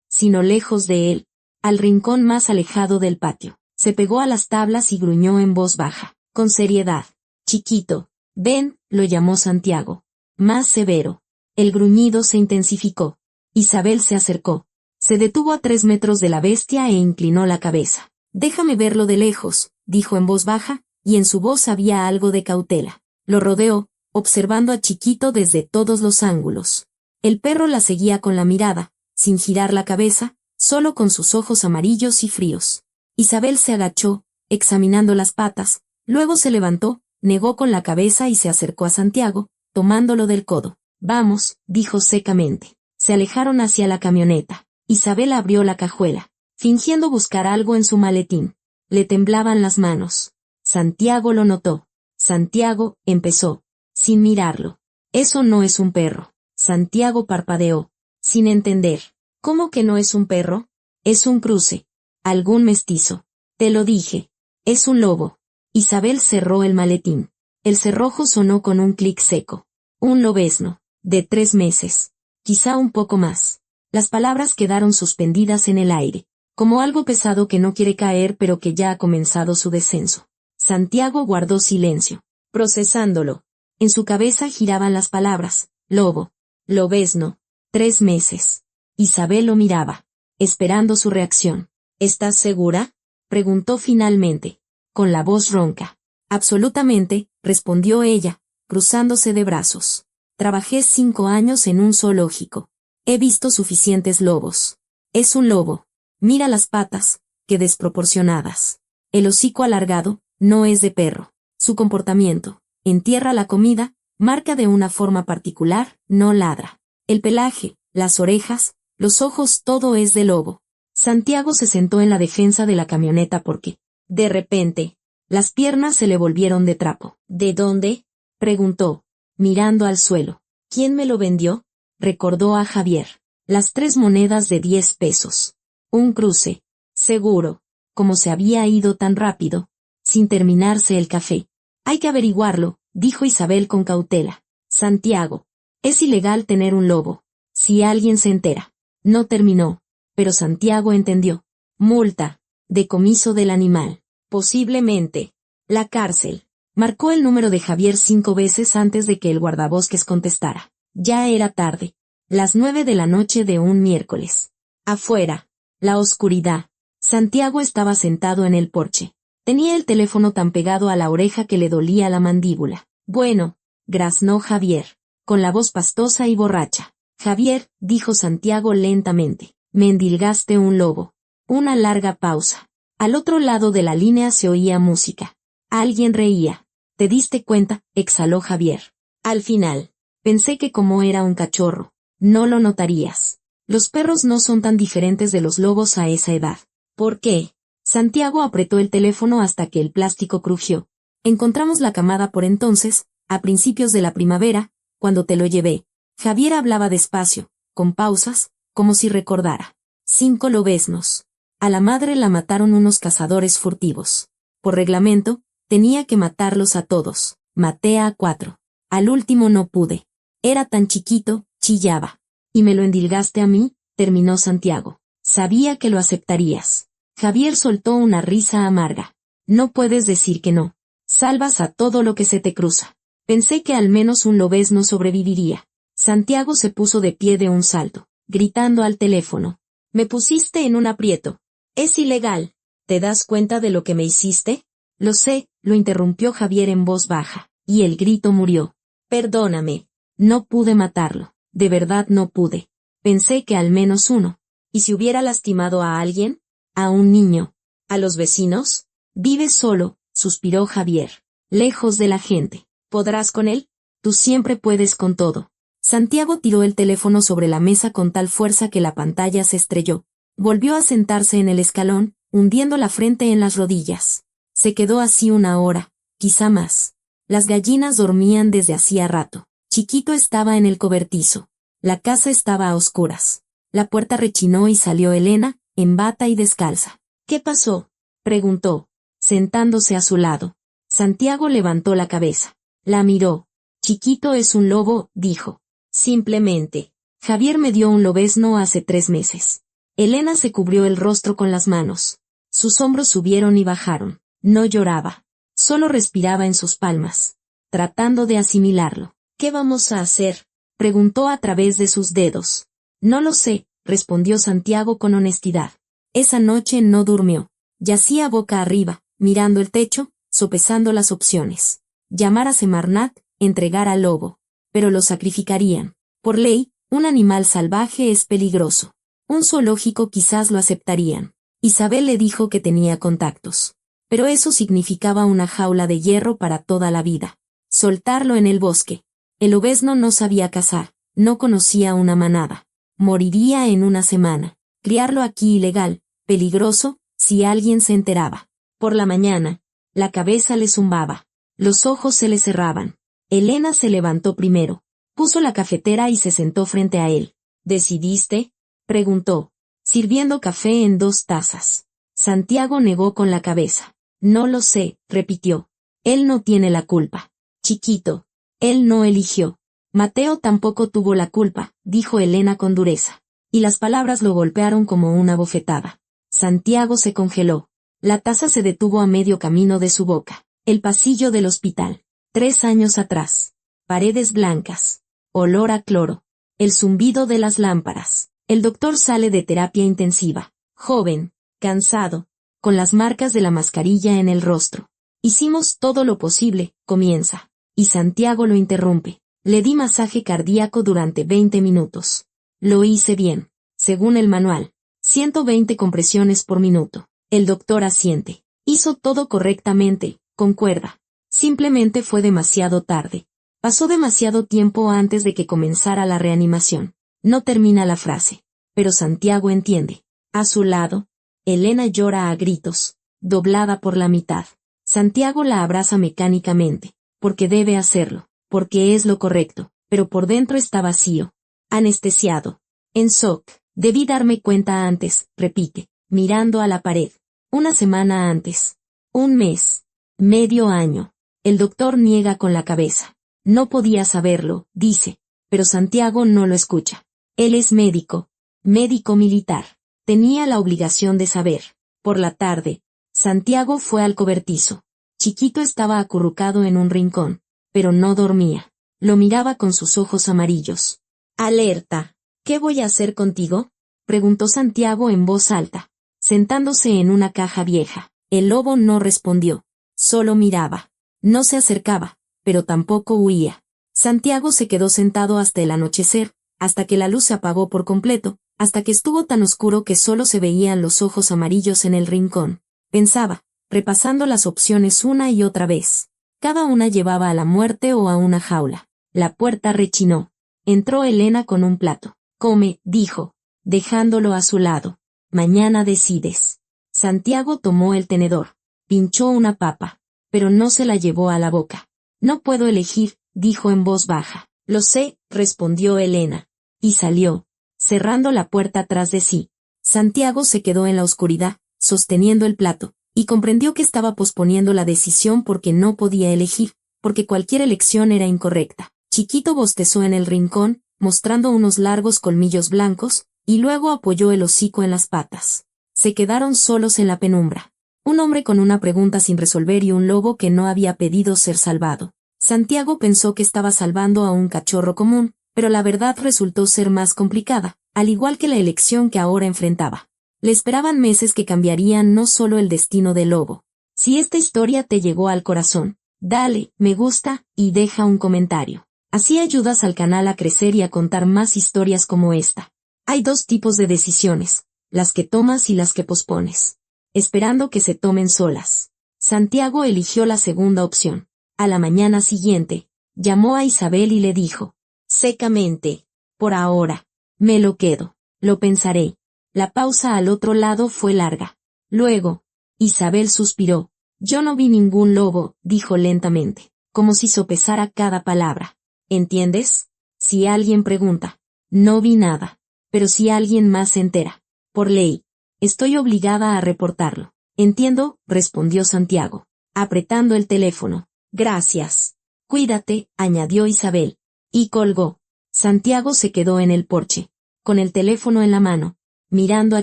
sino lejos de él, al rincón más alejado del patio. Se pegó a las tablas y gruñó en voz baja, con seriedad. Chiquito, ven, lo llamó Santiago. Más severo. El gruñido se intensificó. Isabel se acercó. Se detuvo a 3 metros de la bestia e inclinó la cabeza. Déjame verlo de lejos, dijo en voz baja, y en su voz había algo de cautela. Lo rodeó, observando a Chiquito desde todos los ángulos. El perro la seguía con la mirada, sin girar la cabeza, solo con sus ojos amarillos y fríos. Isabel se agachó, examinando las patas, luego se levantó, negó con la cabeza y se acercó a Santiago, tomándolo del codo. Vamos, dijo secamente. Se alejaron hacia la camioneta. Isabel abrió la cajuela, fingiendo buscar algo en su maletín. Le temblaban las manos. Santiago lo notó. Santiago, empezó, sin mirarlo. Eso no es un perro. Santiago parpadeó, sin entender. ¿Cómo que no es un perro? Es un cruce. Algún mestizo. Te lo dije. Es un lobo. Isabel cerró el maletín. El cerrojo sonó con un clic seco. Un lobezno. De 3 meses. Quizá un poco más. Las palabras quedaron suspendidas en el aire, como algo pesado que no quiere caer pero que ya ha comenzado su descenso. Santiago guardó silencio, procesándolo. En su cabeza giraban las palabras, lobo, lobezno, 3 meses. Isabel lo miraba, esperando su reacción. ¿Estás segura?, preguntó finalmente, con la voz ronca. Absolutamente, respondió ella, cruzándose de brazos. Trabajé 5 años en un zoológico. He visto suficientes lobos. Es un lobo. Mira las patas, qué desproporcionadas. El hocico alargado, no es de perro. Su comportamiento, entierra la comida, marca de una forma particular, no ladra. El pelaje, las orejas, los ojos, todo es de lobo. Santiago se sentó en la defensa de la camioneta porque, de repente, las piernas se le volvieron de trapo. ¿De dónde?, preguntó, mirando al suelo. ¿Quién me lo vendió?, recordó a Javier. Las 3 monedas de 10 pesos. Un cruce. Seguro. Como se había ido tan rápido, sin terminarse el café. Hay que averiguarlo, dijo Isabel con cautela. Santiago. Es ilegal tener un lobo. Si alguien se entera. No terminó, pero Santiago entendió. Multa. Decomiso del animal. Posiblemente. La cárcel. Marcó el número de Javier 5 veces antes de que el guardabosques contestara. Ya era tarde. Las 9 de la noche de un miércoles. Afuera. La oscuridad. Santiago estaba sentado en el porche. Tenía el teléfono tan pegado a la oreja que le dolía la mandíbula. Bueno, graznó Javier, con la voz pastosa y borracha. Javier, dijo Santiago lentamente, me endilgaste un lobo. Una larga pausa. Al otro lado de la línea se oía música. Alguien reía. ¿Te diste cuenta?, exhaló Javier. Al final. Pensé que como era un cachorro, no lo notarías. Los perros no son tan diferentes de los lobos a esa edad. ¿Por qué? Santiago apretó el teléfono hasta que el plástico crujió. Encontramos la camada por entonces, a principios de la primavera, cuando te lo llevé. Javier hablaba despacio, con pausas, como si recordara. 5 lobeznos. A la madre la mataron unos cazadores furtivos. Por reglamento, tenía que matarlos a todos. Maté a 4. Al último no pude. Era tan chiquito, chillaba. ¿Y me lo endilgaste a mí?, terminó Santiago. Sabía que lo aceptarías. Javier soltó una risa amarga. No puedes decir que no. Salvas a todo lo que se te cruza. Pensé que al menos un lobezno sobreviviría. Santiago se puso de pie de un salto, gritando al teléfono. Me pusiste en un aprieto. Es ilegal. ¿Te das cuenta de lo que me hiciste? Lo sé, lo interrumpió Javier en voz baja, y el grito murió. Perdóname. No pude matarlo. De verdad no pude. Pensé que al menos uno. ¿Y si hubiera lastimado a alguien? ¿A un niño? ¿A los vecinos? Vive solo, suspiró Javier. Lejos de la gente. ¿Podrás con él? Tú siempre puedes con todo. Santiago tiró el teléfono sobre la mesa con tal fuerza que la pantalla se estrelló. Volvió a sentarse en el escalón, hundiendo la frente en las rodillas. Se quedó así una hora, quizá más. Las gallinas dormían desde hacía rato. Chiquito estaba en el cobertizo. La casa estaba a oscuras. La puerta rechinó y salió Elena, en bata y descalza. ¿Qué pasó?, preguntó, sentándose a su lado. Santiago levantó la cabeza. La miró. Chiquito es un lobo, dijo. Simplemente. Javier me dio un lobezno hace 3 meses. Elena se cubrió el rostro con las manos. Sus hombros subieron y bajaron. No lloraba. Solo respiraba en sus palmas, tratando de asimilarlo. ¿Qué vamos a hacer?, preguntó a través de sus dedos. No lo sé, respondió Santiago con honestidad. Esa noche no durmió. Yacía boca arriba, mirando el techo, sopesando las opciones. Llamar a Semarnat, entregar al lobo. Pero lo sacrificarían. Por ley, un animal salvaje es peligroso. Un zoológico quizás lo aceptarían. Isabel le dijo que tenía contactos. Pero eso significaba una jaula de hierro para toda la vida. Soltarlo en el bosque. El lobezno no sabía cazar, no conocía una manada. Moriría en una semana. Criarlo aquí ilegal, peligroso, si alguien se enteraba. Por la mañana, la cabeza le zumbaba. Los ojos se le cerraban. Elena se levantó primero. Puso la cafetera y se sentó frente a él. ¿Decidiste?, preguntó, sirviendo café en 2 tazas. Santiago negó con la cabeza. No lo sé, repitió. Él no tiene la culpa. Chiquito. Él no eligió. Mateo tampoco tuvo la culpa, dijo Elena con dureza. Y las palabras lo golpearon como una bofetada. Santiago se congeló. La taza se detuvo a medio camino de su boca. El pasillo del hospital. 3 años atrás. Paredes blancas. Olor a cloro. El zumbido de las lámparas. El doctor sale de terapia intensiva. Joven, cansado, con las marcas de la mascarilla en el rostro. Hicimos todo lo posible, comienza. Y Santiago lo interrumpe. Le di masaje cardíaco durante 20 minutos. Lo hice bien, según el manual. 120 compresiones por minuto. El doctor asiente. Hizo todo correctamente, concuerda. Simplemente fue demasiado tarde. Pasó demasiado tiempo antes de que comenzara la reanimación. No termina la frase. Pero Santiago entiende. A su lado, Elena llora a gritos, doblada por la mitad. Santiago la abraza mecánicamente, porque debe hacerlo, porque es lo correcto, pero por dentro está vacío. Anestesiado. En shock. Debí darme cuenta antes, repite, mirando a la pared. 1 semana antes. 1 mes. Medio año. El doctor niega con la cabeza. No podía saberlo, dice, pero Santiago no lo escucha. Él es médico. Médico militar. Tenía la obligación de saber. Por la tarde, Santiago fue al cobertizo. Chiquito estaba acurrucado en un rincón, pero no dormía. Lo miraba con sus ojos amarillos. Alerta. ¿Qué voy a hacer contigo?, preguntó Santiago en voz alta, sentándose en una caja vieja. El lobo no respondió. Solo miraba. No se acercaba, pero tampoco huía. Santiago se quedó sentado hasta el anochecer, hasta que la luz se apagó por completo, hasta que estuvo tan oscuro que solo se veían los ojos amarillos en el rincón. Pensaba, repasando las opciones una y otra vez. Cada una llevaba a la muerte o a una jaula. La puerta rechinó. Entró Elena con un plato. Come, dijo, dejándolo a su lado. Mañana decides. Santiago tomó el tenedor. Pinchó una papa, pero no se la llevó a la boca. No puedo elegir, dijo en voz baja. Lo sé, respondió Elena. Y salió, cerrando la puerta tras de sí. Santiago se quedó en la oscuridad, sosteniendo el plato, y comprendió que estaba posponiendo la decisión porque no podía elegir, porque cualquier elección era incorrecta. Chiquito bostezó en el rincón, mostrando unos largos colmillos blancos, y luego apoyó el hocico en las patas. Se quedaron solos en la penumbra. Un hombre con una pregunta sin resolver y un lobo que no había pedido ser salvado. Santiago pensó que estaba salvando a un cachorro común, pero la verdad resultó ser más complicada, al igual que la elección que ahora enfrentaba. Le esperaban meses que cambiarían no solo el destino del lobo. Si esta historia te llegó al corazón, dale, me gusta, y deja un comentario. Así ayudas al canal a crecer y a contar más historias como esta. Hay dos tipos de decisiones, las que tomas y las que pospones, esperando que se tomen solas. Santiago eligió la segunda opción. A la mañana siguiente, llamó a Isabel y le dijo, secamente, por ahora, me lo quedo, lo pensaré. La pausa al otro lado fue larga. Luego, Isabel suspiró. Yo no vi ningún lobo, dijo lentamente, como si sopesara cada palabra. ¿Entiendes? Si alguien pregunta, no vi nada. Pero si alguien más se entera, por ley, estoy obligada a reportarlo. Entiendo, respondió Santiago, apretando el teléfono. Gracias. Cuídate, añadió Isabel. Y colgó. Santiago se quedó en el porche, con el teléfono en la mano, mirando a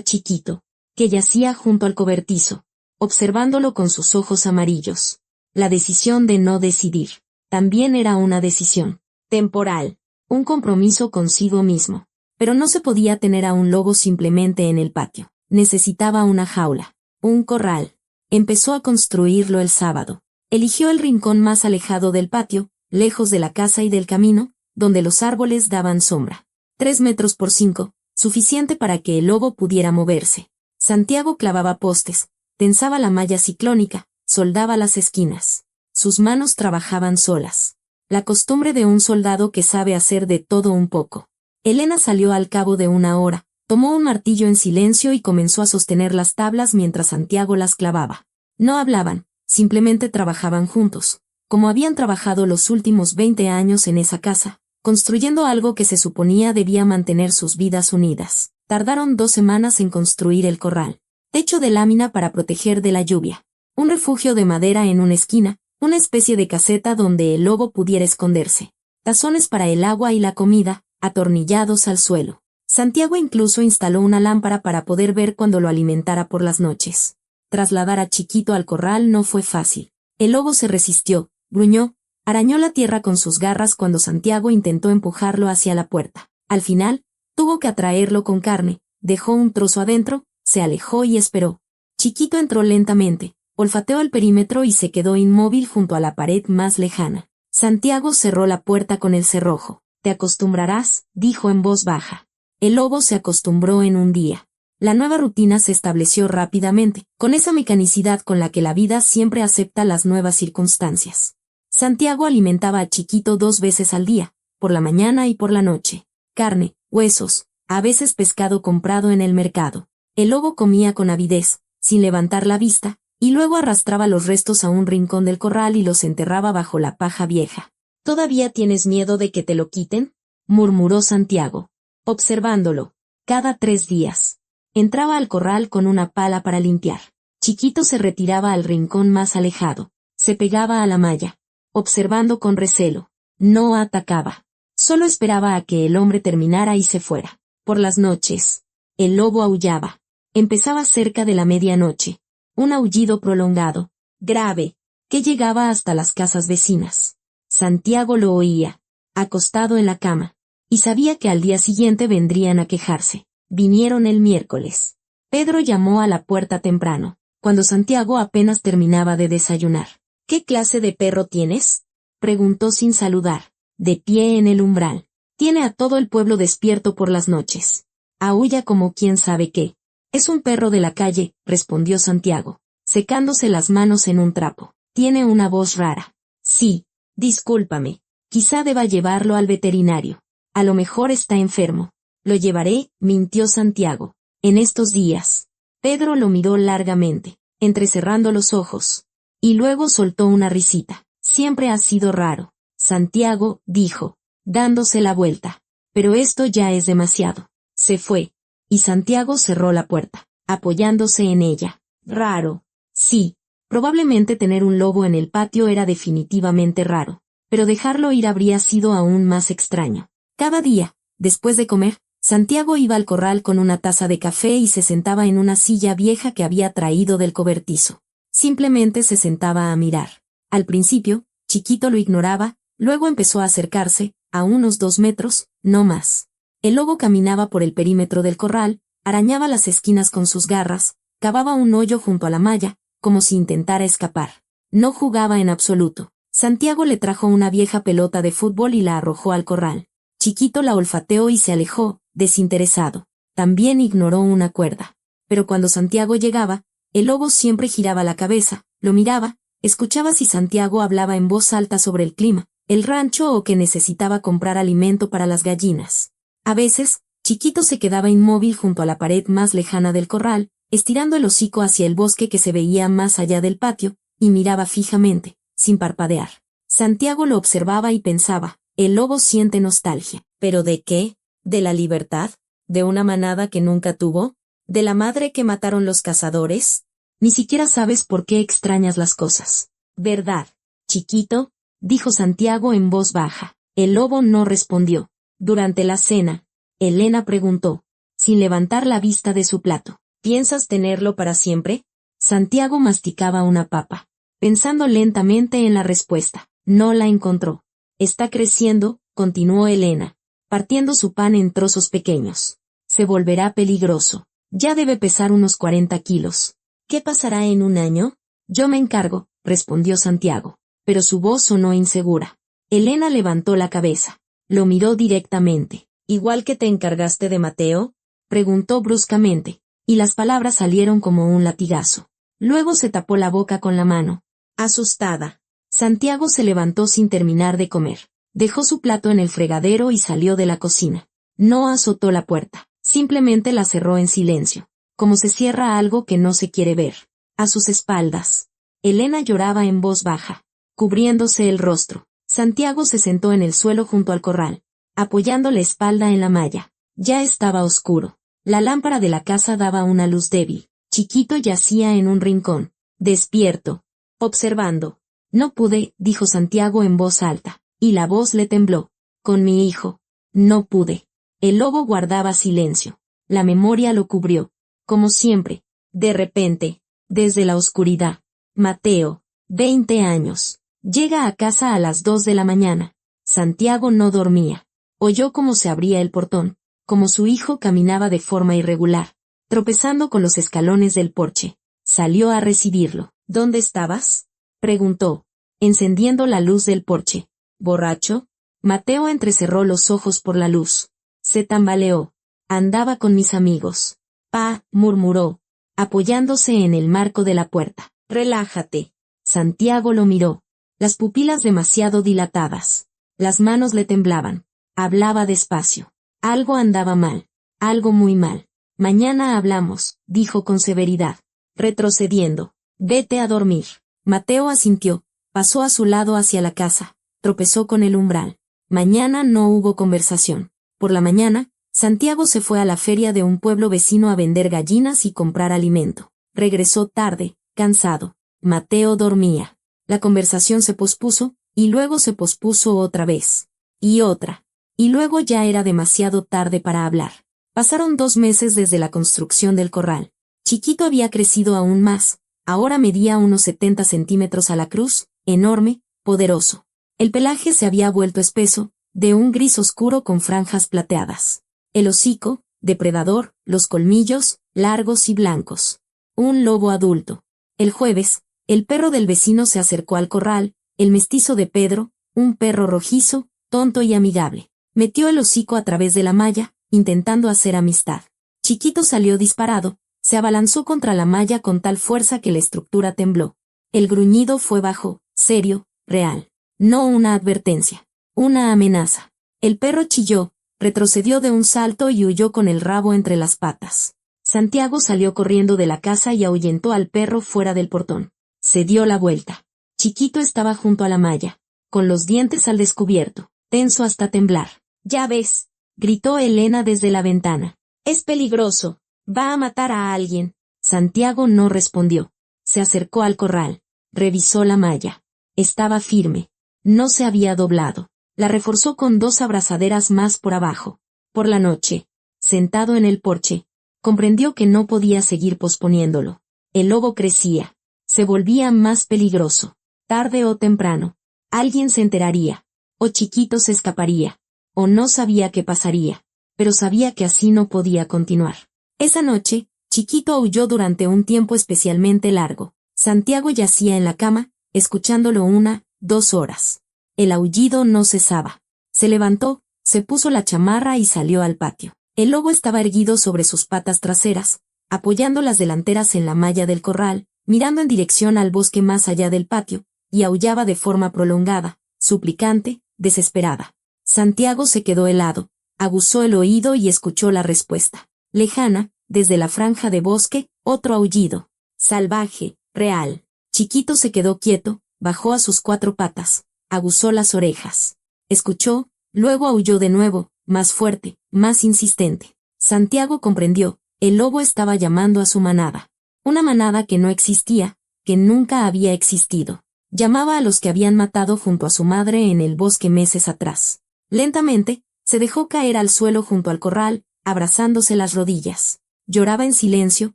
Chiquito, que yacía junto al cobertizo, observándolo con sus ojos amarillos. La decisión de no decidir, también era una decisión temporal, un compromiso consigo mismo. Pero no se podía tener a un lobo simplemente en el patio. Necesitaba una jaula, un corral. Empezó a construirlo el sábado. Eligió el rincón más alejado del patio, lejos de la casa y del camino, donde los árboles daban sombra. 3 metros por 5, suficiente para que el lobo pudiera moverse. Santiago clavaba postes, tensaba la malla ciclónica, soldaba las esquinas. Sus manos trabajaban solas. La costumbre de un soldado que sabe hacer de todo un poco. Elena salió al cabo de una hora, tomó un martillo en silencio y comenzó a sostener las tablas mientras Santiago las clavaba. No hablaban, simplemente trabajaban juntos, como habían trabajado los últimos 20 años en esa casa, construyendo algo que se suponía debía mantener sus vidas unidas. Tardaron 2 semanas en construir el corral. Techo de lámina para proteger de la lluvia. Un refugio de madera en una esquina, una especie de caseta donde el lobo pudiera esconderse. Tazones para el agua y la comida, atornillados al suelo. Santiago incluso instaló una lámpara para poder ver cuando lo alimentara por las noches. Trasladar a Chiquito al corral no fue fácil. El lobo se resistió, gruñó, arañó la tierra con sus garras cuando Santiago intentó empujarlo hacia la puerta. Al final, tuvo que atraerlo con carne, dejó un trozo adentro, se alejó y esperó. Chiquito entró lentamente, olfateó el perímetro y se quedó inmóvil junto a la pared más lejana. Santiago cerró la puerta con el cerrojo. Te acostumbrarás, dijo en voz baja. El lobo se acostumbró en un día. La nueva rutina se estableció rápidamente, con esa mecanicidad con la que la vida siempre acepta las nuevas circunstancias. Santiago alimentaba a Chiquito 2 veces al día, por la mañana y por la noche. Carne, huesos, a veces pescado comprado en el mercado. El lobo comía con avidez, sin levantar la vista, y luego arrastraba los restos a un rincón del corral y los enterraba bajo la paja vieja. ¿Todavía tienes miedo de que te lo quiten?, murmuró Santiago, observándolo. Cada 3 días. Entraba al corral con una pala para limpiar. Chiquito se retiraba al rincón más alejado. Se pegaba a la malla, observando con recelo. No atacaba. Solo esperaba a que el hombre terminara y se fuera. Por las noches, el lobo aullaba. Empezaba cerca de la medianoche. Un aullido prolongado, grave, que llegaba hasta las casas vecinas. Santiago lo oía, acostado en la cama, y sabía que al día siguiente vendrían a quejarse. Vinieron el miércoles. Pedro llamó a la puerta temprano, cuando Santiago apenas terminaba de desayunar. ¿Qué clase de perro tienes?, preguntó sin saludar, de pie en el umbral. Tiene a todo el pueblo despierto por las noches. Aúlla como quién sabe qué. Es un perro de la calle, respondió Santiago, secándose las manos en un trapo. Tiene una voz rara. Sí. Discúlpame, quizá deba llevarlo al veterinario. A lo mejor está enfermo. Lo llevaré, mintió Santiago. En estos días. Pedro lo miró largamente, entrecerrando los ojos. Y luego soltó una risita. Siempre ha sido raro. Santiago, dijo, dándose la vuelta. Pero esto ya es demasiado. Se fue. Y Santiago cerró la puerta, apoyándose en ella. Raro. Sí. Probablemente tener un lobo en el patio era definitivamente raro, pero dejarlo ir habría sido aún más extraño. Cada día, después de comer, Santiago iba al corral con una taza de café y se sentaba en una silla vieja que había traído del cobertizo. Simplemente se sentaba a mirar. Al principio, Chiquito lo ignoraba, luego empezó a acercarse, a unos 2 metros, no más. El lobo caminaba por el perímetro del corral, arañaba las esquinas con sus garras, cavaba un hoyo junto a la malla, como si intentara escapar. No jugaba en absoluto. Santiago le trajo una vieja pelota de fútbol y la arrojó al corral. Chiquito la olfateó y se alejó, desinteresado. También ignoró una cuerda. Pero cuando Santiago llegaba, el lobo siempre giraba la cabeza, lo miraba, escuchaba si Santiago hablaba en voz alta sobre el clima, el rancho o que necesitaba comprar alimento para las gallinas. A veces, Chiquito se quedaba inmóvil junto a la pared más lejana del corral, estirando el hocico hacia el bosque que se veía más allá del patio, y miraba fijamente, sin parpadear. Santiago lo observaba y pensaba, el lobo siente nostalgia. ¿Pero de qué? ¿De la libertad? ¿De una manada que nunca tuvo? ¿De la madre que mataron los cazadores? Ni siquiera sabes por qué extrañas las cosas. ¿Verdad, Chiquito? Dijo Santiago en voz baja. El lobo no respondió. Durante la cena, Elena preguntó, sin levantar la vista de su plato, ¿piensas tenerlo para siempre? Santiago masticaba una papa. Pensando lentamente en la respuesta, no la encontró. Está creciendo, continuó Elena, partiendo su pan en trozos pequeños. Se volverá peligroso. Ya debe pesar unos 40 kilos. ¿Qué pasará en un año? Yo me encargo, respondió Santiago, pero su voz sonó insegura. Elena levantó la cabeza. Lo miró directamente. ¿Igual que te encargaste de Mateo? Preguntó bruscamente, y las palabras salieron como un latigazo. Luego se tapó la boca con la mano. Asustada. Santiago se levantó sin terminar de comer. Dejó su plato en el fregadero y salió de la cocina. No azotó la puerta, simplemente la cerró en silencio, como se cierra algo que no se quiere ver. A sus espaldas, Elena lloraba en voz baja, cubriéndose el rostro. Santiago se sentó en el suelo junto al corral, apoyando la espalda en la malla. Ya estaba oscuro. La lámpara de la casa daba una luz débil. Chiquito yacía en un rincón, despierto, observando. No pude, dijo Santiago en voz alta, y la voz le tembló. Con mi hijo. No pude. El lobo guardaba silencio. La memoria lo cubrió. Como siempre. De repente, desde la oscuridad. Mateo, 20 años. Llega a casa a las 2 de la mañana. Santiago no dormía. Oyó cómo se abría el portón, como su hijo caminaba de forma irregular, tropezando con los escalones del porche. Salió a recibirlo. ¿Dónde estabas? Preguntó, encendiendo la luz del porche. ¿Borracho? Mateo entrecerró los ojos por la luz. Se tambaleó. Andaba con mis amigos. Pa, murmuró, apoyándose en el marco de la puerta. Relájate. Santiago lo miró. Las pupilas demasiado dilatadas. Las manos le temblaban. Hablaba despacio. Algo andaba mal. Algo muy mal. Mañana hablamos, dijo con severidad. Retrocediendo. Vete a dormir. Mateo asintió. Pasó a su lado hacia la casa. Tropezó con el umbral. Mañana no hubo conversación. Por la mañana, Santiago se fue a la feria de un pueblo vecino a vender gallinas y comprar alimento. Regresó tarde, cansado. Mateo dormía. La conversación se pospuso, y luego se pospuso otra vez. Y otra. Y luego ya era demasiado tarde para hablar. Pasaron 2 meses desde la construcción del corral. Chiquito había crecido aún más. Ahora medía unos 70 centímetros a la cruz, enorme, poderoso. El pelaje se había vuelto espeso, de un gris oscuro con franjas plateadas. El hocico, depredador, los colmillos, largos y blancos. Un lobo adulto. El jueves, el perro del vecino se acercó al corral, el mestizo de Pedro, un perro rojizo, tonto y amigable. Metió el hocico a través de la malla, intentando hacer amistad. Chiquito salió disparado, se abalanzó contra la malla con tal fuerza que la estructura tembló. El gruñido fue bajo, serio, real. No una advertencia. Una amenaza. El perro chilló, retrocedió de un salto y huyó con el rabo entre las patas. Santiago salió corriendo de la casa y ahuyentó al perro fuera del portón. Se dio la vuelta. Chiquito estaba junto a la malla, con los dientes al descubierto, tenso hasta temblar. «Ya ves», gritó Elena desde la ventana. «Es peligroso. Va a matar a alguien». Santiago no respondió. Se acercó al corral. Revisó la malla. Estaba firme. No se había doblado. La reforzó con 2 abrazaderas más por abajo. Por la noche, sentado en el porche, comprendió que no podía seguir posponiéndolo. El lobo crecía. Se volvía más peligroso. Tarde o temprano, alguien se enteraría. O Chiquito se escaparía. O no sabía qué pasaría. Pero sabía que así no podía continuar. Esa noche, Chiquito aulló durante un tiempo especialmente largo. Santiago yacía en la cama, escuchándolo 1, 2 horas. El aullido no cesaba. Se levantó, se puso la chamarra y salió al patio. El lobo estaba erguido sobre sus patas traseras, apoyando las delanteras en la malla del corral, mirando en dirección al bosque más allá del patio, y aullaba de forma prolongada, suplicante, desesperada. Santiago se quedó helado, aguzó el oído y escuchó la respuesta. Lejana, desde la franja de bosque, otro aullido. Salvaje, real. Chiquito se quedó quieto, bajó a sus 4 patas, aguzó las orejas. Escuchó, luego aulló de nuevo, más fuerte, más insistente. Santiago comprendió, el lobo estaba llamando a su manada. Una manada que no existía, que nunca había existido. Llamaba a los que habían matado junto a su madre en el bosque meses atrás. Lentamente, se dejó caer al suelo junto al corral, abrazándose las rodillas. Lloraba en silencio,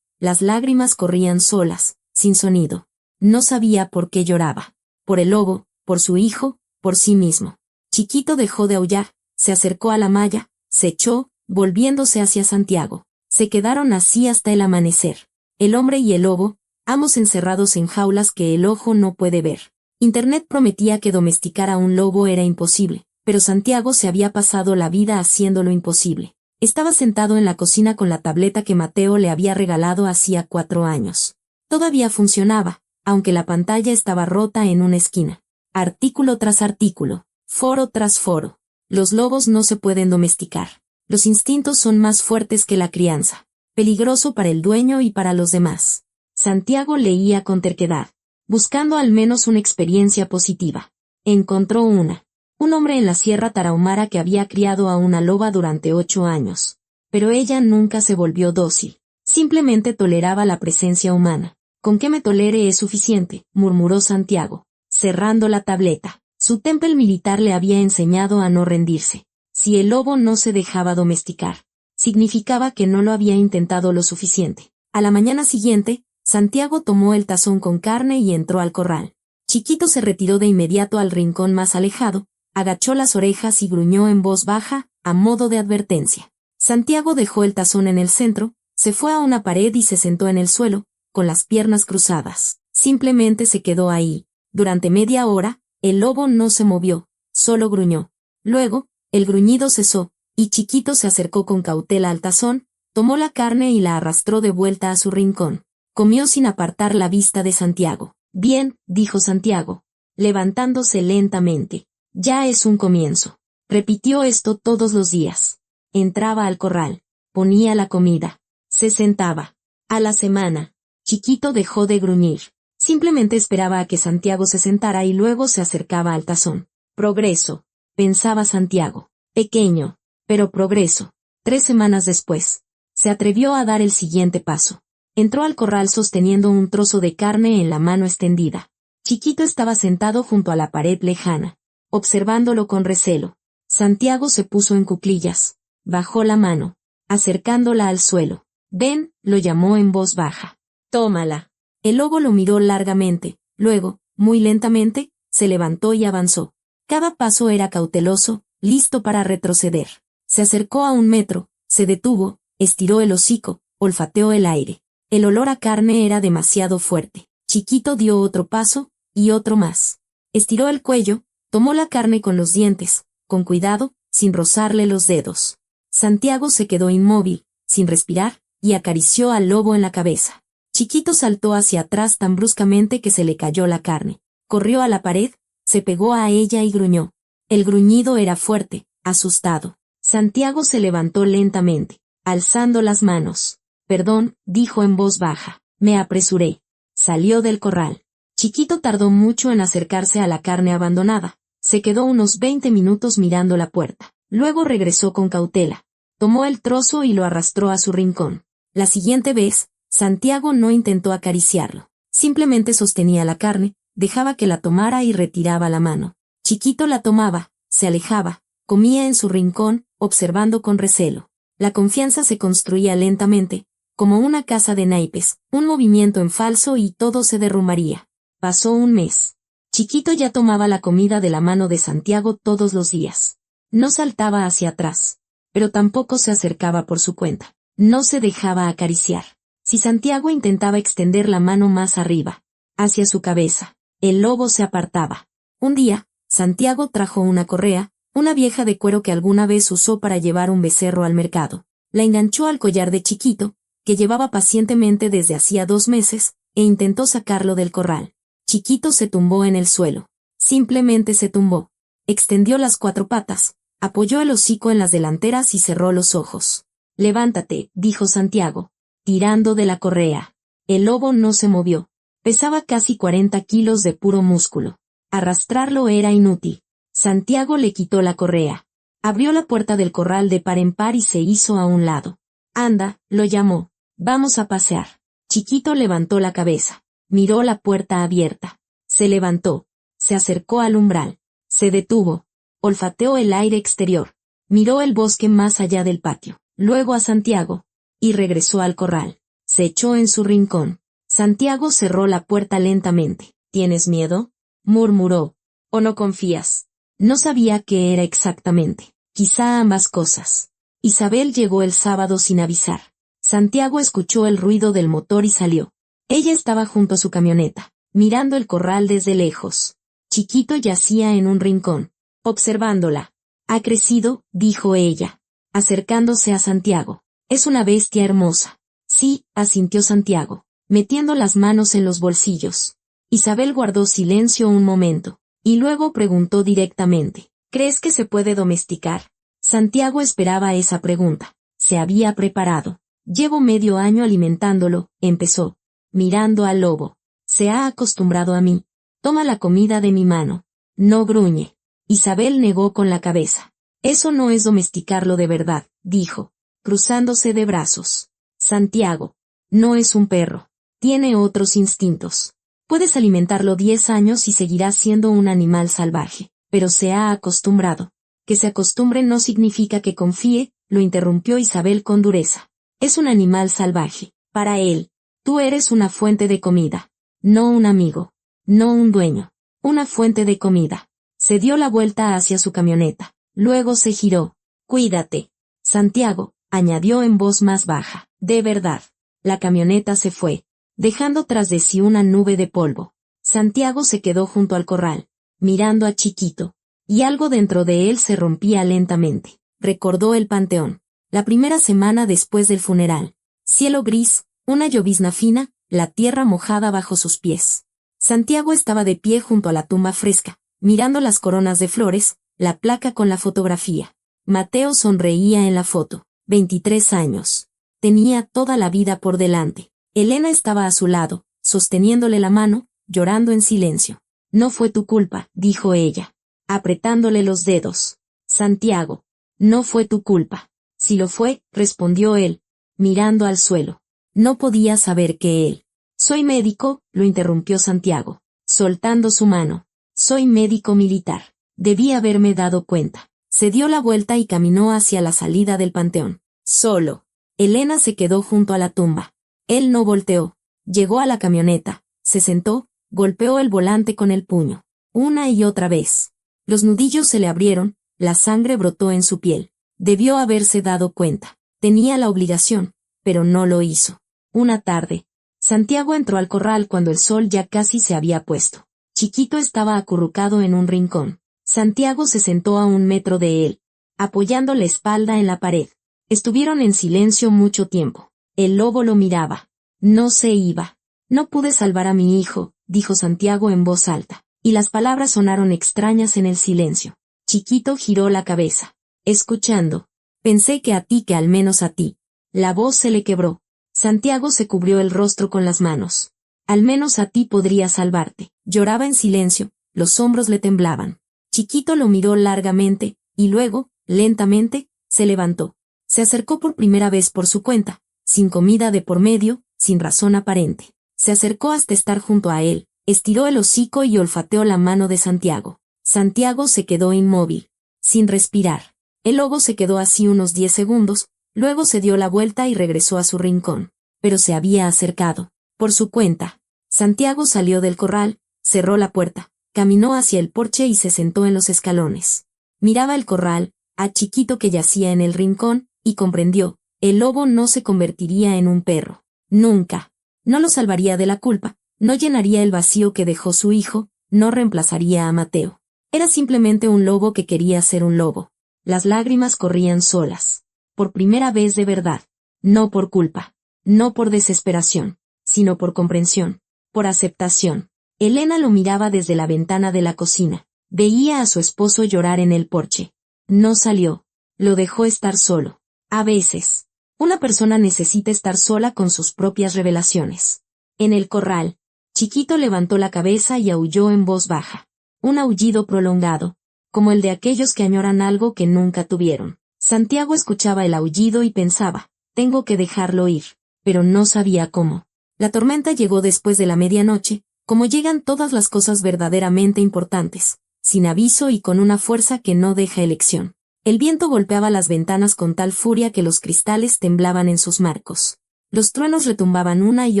las lágrimas corrían solas, sin sonido. No sabía por qué lloraba. Por el lobo, por su hijo, por sí mismo. Chiquito dejó de aullar, se acercó a la malla, se echó, volviéndose hacia Santiago. Se quedaron así hasta el amanecer. El hombre y el lobo, ambos encerrados en jaulas que el ojo no puede ver. Internet prometía que domesticar a un lobo era imposible, pero Santiago se había pasado la vida haciéndolo imposible. Estaba sentado en la cocina con la tableta que Mateo le había regalado hacía 4 años. Todavía funcionaba, aunque la pantalla estaba rota en una esquina. Artículo tras artículo, foro tras foro. Los lobos no se pueden domesticar. Los instintos son más fuertes que la crianza. Peligroso para el dueño y para los demás. Santiago leía con terquedad, buscando al menos una experiencia positiva. Encontró una. Un hombre en la Sierra Tarahumara que había criado a una loba durante 8 años. Pero ella nunca se volvió dócil. Simplemente toleraba la presencia humana. «Con que me tolere es suficiente», murmuró Santiago, cerrando la tableta. Su temple militar le había enseñado a no rendirse. Si el lobo no se dejaba domesticar, significaba que no lo había intentado lo suficiente. A la mañana siguiente, Santiago tomó el tazón con carne y entró al corral. Chiquito se retiró de inmediato al rincón más alejado, agachó las orejas y gruñó en voz baja, a modo de advertencia. Santiago dejó el tazón en el centro, se fue a una pared y se sentó en el suelo, con las piernas cruzadas. Simplemente se quedó ahí. Durante media hora, el lobo no se movió, solo gruñó. Luego, el gruñido cesó, y Chiquito se acercó con cautela al tazón, tomó la carne y la arrastró de vuelta a su rincón. Comió sin apartar la vista de Santiago. «Bien», dijo Santiago, levantándose lentamente. «Ya es un comienzo». Repitió esto todos los días. Entraba al corral, ponía la comida, se sentaba. A la semana, Chiquito dejó de gruñir. Simplemente esperaba a que Santiago se sentara y luego se acercaba al tazón. Progreso, pensaba Santiago. Pequeño, pero progreso. 3 semanas después, se atrevió a dar el siguiente paso. Entró al corral sosteniendo un trozo de carne en la mano extendida. Chiquito estaba sentado junto a la pared lejana, observándolo con recelo. Santiago se puso en cuclillas, bajó la mano, acercándola al suelo. «Ven», lo llamó en voz baja. «Tómala». El lobo lo miró largamente, luego, muy lentamente, se levantó y avanzó. Cada paso era cauteloso, listo para retroceder. Se acercó a 1 metro, se detuvo, estiró el hocico, olfateó el aire. El olor a carne era demasiado fuerte. Chiquito dio otro paso, y otro más. Estiró el cuello, tomó la carne con los dientes, con cuidado, sin rozarle los dedos. Santiago se quedó inmóvil, sin respirar, y acarició al lobo en la cabeza. Chiquito saltó hacia atrás tan bruscamente que se le cayó la carne. Corrió a la pared, se pegó a ella y gruñó. El gruñido era fuerte, asustado. Santiago se levantó lentamente, alzando las manos. «Perdón», dijo en voz baja, «me apresuré». Salió del corral. Chiquito tardó mucho en acercarse a la carne abandonada. Se quedó unos 20 minutos mirando la puerta. Luego regresó con cautela. Tomó el trozo y lo arrastró a su rincón. La siguiente vez, Santiago no intentó acariciarlo. Simplemente sostenía la carne, dejaba que la tomara y retiraba la mano. Chiquito la tomaba, se alejaba, comía en su rincón, observando con recelo. La confianza se construía lentamente, como una casa de naipes, un movimiento en falso y todo se derrumbaría. Pasó 1 mes. Chiquito ya tomaba la comida de la mano de Santiago todos los días. No saltaba hacia atrás, pero tampoco se acercaba por su cuenta. No se dejaba acariciar. Si Santiago intentaba extender la mano más arriba, hacia su cabeza, el lobo se apartaba. Un día, Santiago trajo una correa, una vieja de cuero que alguna vez usó para llevar un becerro al mercado. La enganchó al collar de Chiquito, que llevaba pacientemente desde hacía 2 meses, e intentó sacarlo del corral. Chiquito se tumbó en el suelo. Simplemente se tumbó. Extendió las 4 patas, apoyó el hocico en las delanteras y cerró los ojos. «Levántate», dijo Santiago, tirando de la correa. El lobo no se movió. Pesaba casi 40 kilos de puro músculo. Arrastrarlo era inútil. Santiago le quitó la correa. Abrió la puerta del corral de par en par y se hizo a un lado. «Anda», lo llamó. «Vamos a pasear». Chiquito levantó la cabeza. Miró la puerta abierta. Se levantó. Se acercó al umbral. Se detuvo. Olfateó el aire exterior. Miró el bosque más allá del patio. Luego a Santiago. Y regresó al corral. Se echó en su rincón. Santiago cerró la puerta lentamente. «¿Tienes miedo?», murmuró. «¿O no confías?». No sabía qué era exactamente. Quizá ambas cosas. Isabel llegó el sábado sin avisar. Santiago escuchó el ruido del motor y salió. Ella estaba junto a su camioneta, mirando el corral desde lejos. Chiquito yacía en un rincón, observándola. «Ha crecido», dijo ella, acercándose a Santiago. «Es una bestia hermosa». «Sí», asintió Santiago, metiendo las manos en los bolsillos. Isabel guardó silencio un momento, y luego preguntó directamente: «¿Crees que se puede domesticar?». Santiago esperaba esa pregunta. Se había preparado. «Llevo medio año alimentándolo», empezó, mirando al lobo. «Se ha acostumbrado a mí. Toma la comida de mi mano. No gruñe». Isabel negó con la cabeza. «Eso no es domesticarlo de verdad», dijo, cruzándose de brazos. «Santiago, no es un perro. Tiene otros instintos. Puedes alimentarlo 10 años y seguirá siendo un animal salvaje, pero se ha acostumbrado». «Que se acostumbre no significa que confíe», lo interrumpió Isabel con dureza. «Es un animal salvaje. Para él, tú eres una fuente de comida. No un amigo. No un dueño. Una fuente de comida». Se dio la vuelta hacia su camioneta. Luego se giró. «Cuídate, Santiago», añadió en voz más baja. «De verdad». La camioneta se fue, dejando tras de sí una nube de polvo. Santiago se quedó junto al corral, mirando a Chiquito, y algo dentro de él se rompía lentamente. Recordó el panteón. La primera semana después del funeral. Cielo gris, una llovizna fina, la tierra mojada bajo sus pies. Santiago estaba de pie junto a la tumba fresca, mirando las coronas de flores, la placa con la fotografía. Mateo sonreía en la foto. 23 años. Tenía toda la vida por delante. Elena estaba a su lado, sosteniéndole la mano, llorando en silencio. «No fue tu culpa», dijo ella, apretándole los dedos. «Santiago, no fue tu culpa». «Si lo fue», respondió él, mirando al suelo. No podía saber que él. «Soy médico», lo interrumpió Santiago, soltando su mano. «Soy médico militar. Debí haberme dado cuenta». Se dio la vuelta y caminó hacia la salida del panteón. Solo. Elena se quedó junto a la tumba. Él no volteó. Llegó a la camioneta, se sentó, golpeó el volante con el puño. Una y otra vez. Los nudillos se le abrieron, la sangre brotó en su piel. Debió haberse dado cuenta. Tenía la obligación, pero no lo hizo. Una tarde, Santiago entró al corral cuando el sol ya casi se había puesto. Chiquito estaba acurrucado en un rincón. Santiago se sentó a 1 metro de él, apoyando la espalda en la pared. Estuvieron en silencio mucho tiempo. El lobo lo miraba. No se iba. «No pude salvar a mi hijo», dijo Santiago en voz alta, y las palabras sonaron extrañas en el silencio. Chiquito giró la cabeza. «Escuchando. Pensé que al menos a ti». La voz se le quebró. Santiago se cubrió el rostro con las manos. «Al menos a ti podría salvarte». Lloraba en silencio, los hombros le temblaban. Chiquito lo miró largamente, y luego, lentamente, se levantó. Se acercó por primera vez por su cuenta, sin comida de por medio, sin razón aparente. Se acercó hasta estar junto a él, estiró el hocico y olfateó la mano de Santiago. Santiago se quedó inmóvil, sin respirar. El lobo se quedó así unos 10 segundos, luego se dio la vuelta y regresó a su rincón. Pero se había acercado. Por su cuenta. Santiago salió del corral, cerró la puerta, caminó hacia el porche y se sentó en los escalones. Miraba el corral, a Chiquito que yacía en el rincón, y comprendió, el lobo no se convertiría en un perro. Nunca. No lo salvaría de la culpa, no llenaría el vacío que dejó su hijo, no reemplazaría a Mateo. Era simplemente un lobo que quería ser un lobo. Las lágrimas corrían solas. por primera vez de verdad. No por culpa, no por desesperación, sino por comprensión, por aceptación. Elena lo miraba desde la ventana de la cocina. Veía a su esposo llorar en el porche. No salió. Lo dejó estar solo. A veces, una persona necesita estar sola con sus propias revelaciones. En el corral, Chiquito levantó la cabeza y aulló en voz baja. Un aullido prolongado, como el de aquellos que añoran algo que nunca tuvieron. Santiago escuchaba el aullido y pensaba, tengo que dejarlo ir, pero no sabía cómo. La tormenta llegó después de la medianoche, como llegan todas las cosas verdaderamente importantes, sin aviso y con una fuerza que no deja elección. El viento golpeaba las ventanas con tal furia que los cristales temblaban en sus marcos. Los truenos retumbaban una y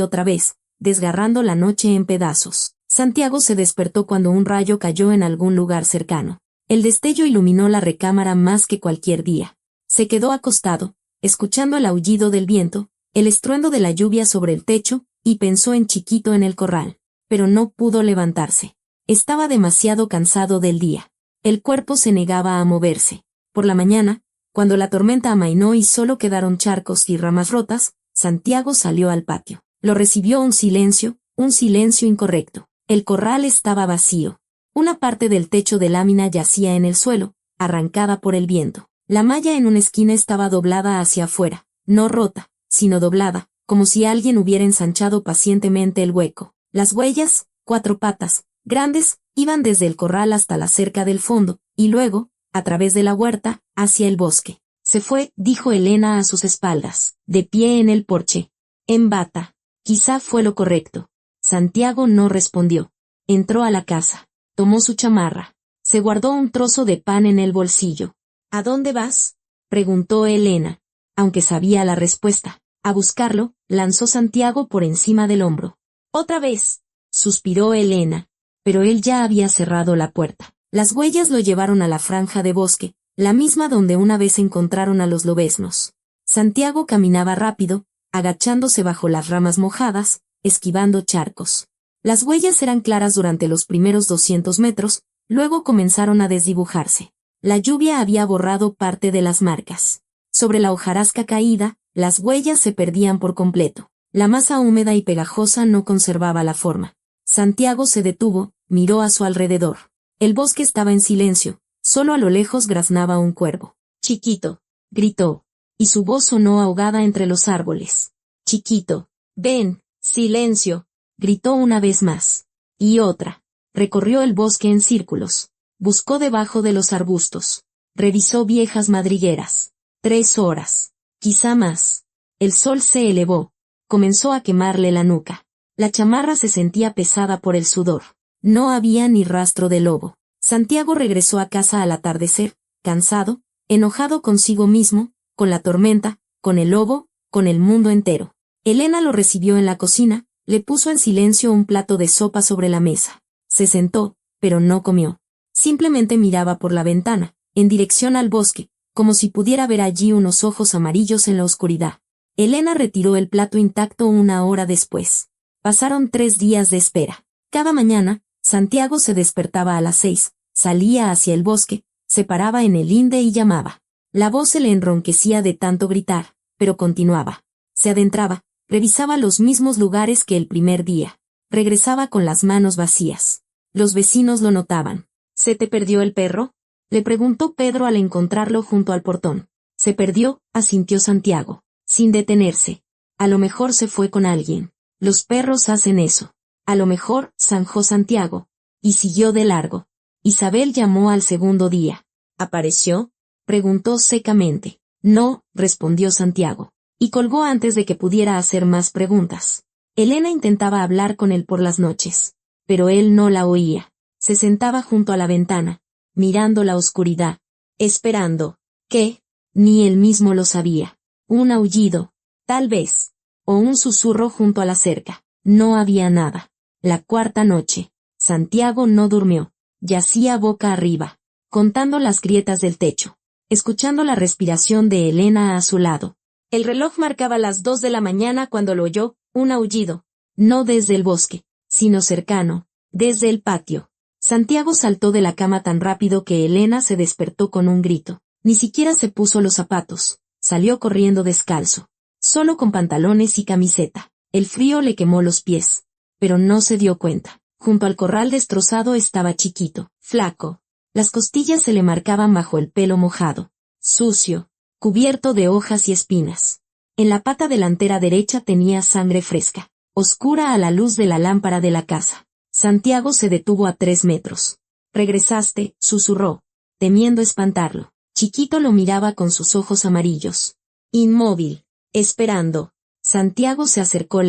otra vez, desgarrando la noche en pedazos. Santiago se despertó cuando un rayo cayó en algún lugar cercano. El destello iluminó la recámara más que cualquier día. Se quedó acostado, escuchando el aullido del viento, el estruendo de la lluvia sobre el techo, y pensó en Chiquito en el corral. Pero no pudo levantarse. Estaba demasiado cansado del día. El cuerpo se negaba a moverse. Por la mañana, cuando la tormenta amainó y solo quedaron charcos y ramas rotas, Santiago salió al patio. Lo recibió un silencio incorrecto. El corral estaba vacío. Una parte del techo de lámina yacía en el suelo, arrancada por el viento. La malla en una esquina estaba doblada hacia afuera, no rota, sino doblada, como si alguien hubiera ensanchado pacientemente el hueco. Las huellas, 4 patas, grandes, iban desde el corral hasta la cerca del fondo, y luego, a través de la huerta, hacia el bosque. Se fue, dijo Elena a sus espaldas, de pie en el porche. En bata. Quizá fue lo correcto. Santiago no respondió. Entró a la casa. Tomó su chamarra. Se guardó un trozo de pan en el bolsillo. ¿A dónde vas?, preguntó Elena. Aunque sabía la respuesta. A buscarlo, lanzó Santiago por encima del hombro. «Otra vez», suspiró Elena. Pero él ya había cerrado la puerta. Las huellas lo llevaron a la franja de bosque, la misma donde una vez encontraron a los lobeznos. Santiago caminaba rápido, agachándose bajo las ramas mojadas, esquivando charcos. Las huellas eran claras durante los primeros 200 metros, luego comenzaron a desdibujarse. La lluvia había borrado parte de las marcas. Sobre la hojarasca caída, las huellas se perdían por completo. La masa húmeda y pegajosa no conservaba la forma. Santiago se detuvo, miró a su alrededor. El bosque estaba en silencio, solo a lo lejos graznaba un cuervo. «Chiquito», gritó, y su voz sonó ahogada entre los árboles. «Chiquito, ven». «Silencio», gritó una vez más. Y otra. Recorrió el bosque en círculos. Buscó debajo de los arbustos. Revisó viejas madrigueras. 3 horas. Quizá más. El sol se elevó. Comenzó a quemarle la nuca. La chamarra se sentía pesada por el sudor. No había ni rastro de lobo. Santiago regresó a casa al atardecer, cansado, enojado consigo mismo, con la tormenta, con el lobo, con el mundo entero. Elena lo recibió en la cocina, le puso en silencio un plato de sopa sobre la mesa. Se sentó, pero no comió. Simplemente miraba por la ventana, en dirección al bosque, como si pudiera ver allí unos ojos amarillos en la oscuridad. Elena retiró el plato intacto 1 hora después. Pasaron 3 días de espera. Cada mañana, Santiago se despertaba a las 6, salía hacia el bosque, se paraba en el linde y llamaba. La voz se le enronquecía de tanto gritar, pero continuaba. Se adentraba, revisaba los mismos lugares que el primer día. Regresaba con las manos vacías. Los vecinos lo notaban. «¿Se te perdió el perro?», le preguntó Pedro al encontrarlo junto al portón. «Se perdió», asintió Santiago, sin detenerse. «A lo mejor se fue con alguien. Los perros hacen eso». «A lo mejor», zanjó Santiago, y siguió de largo. Isabel llamó al segundo día. «¿Apareció?», preguntó secamente. «No», respondió Santiago. Y colgó antes de que pudiera hacer más preguntas. Elena intentaba hablar con él por las noches, pero él no la oía. Se sentaba junto a la ventana, mirando la oscuridad, esperando. ¿Qué? Ni él mismo lo sabía. Un aullido, tal vez, o un susurro junto a la cerca. No había nada. La 4ª noche. Santiago no durmió. Yacía boca arriba, contando las grietas del techo, escuchando la respiración de Elena a su lado. El reloj marcaba las 2 de la mañana cuando lo oyó, un aullido. No desde el bosque, sino cercano, desde el patio. Santiago saltó de la cama tan rápido que Elena se despertó con un grito. Ni siquiera se puso los zapatos. Salió corriendo descalzo, solo con pantalones y camiseta. El frío le quemó los pies, pero no se dio cuenta. Junto al corral destrozado estaba Chiquito, flaco. Las costillas se le marcaban bajo el pelo mojado, sucio, cubierto de hojas y espinas. En la pata delantera derecha tenía sangre fresca, oscura a la luz de la lámpara de la casa. Santiago se detuvo a 3 metros. «¿Regresaste?», susurró, temiendo espantarlo. Chiquito lo miraba con sus ojos amarillos, inmóvil, esperando. Santiago se acercó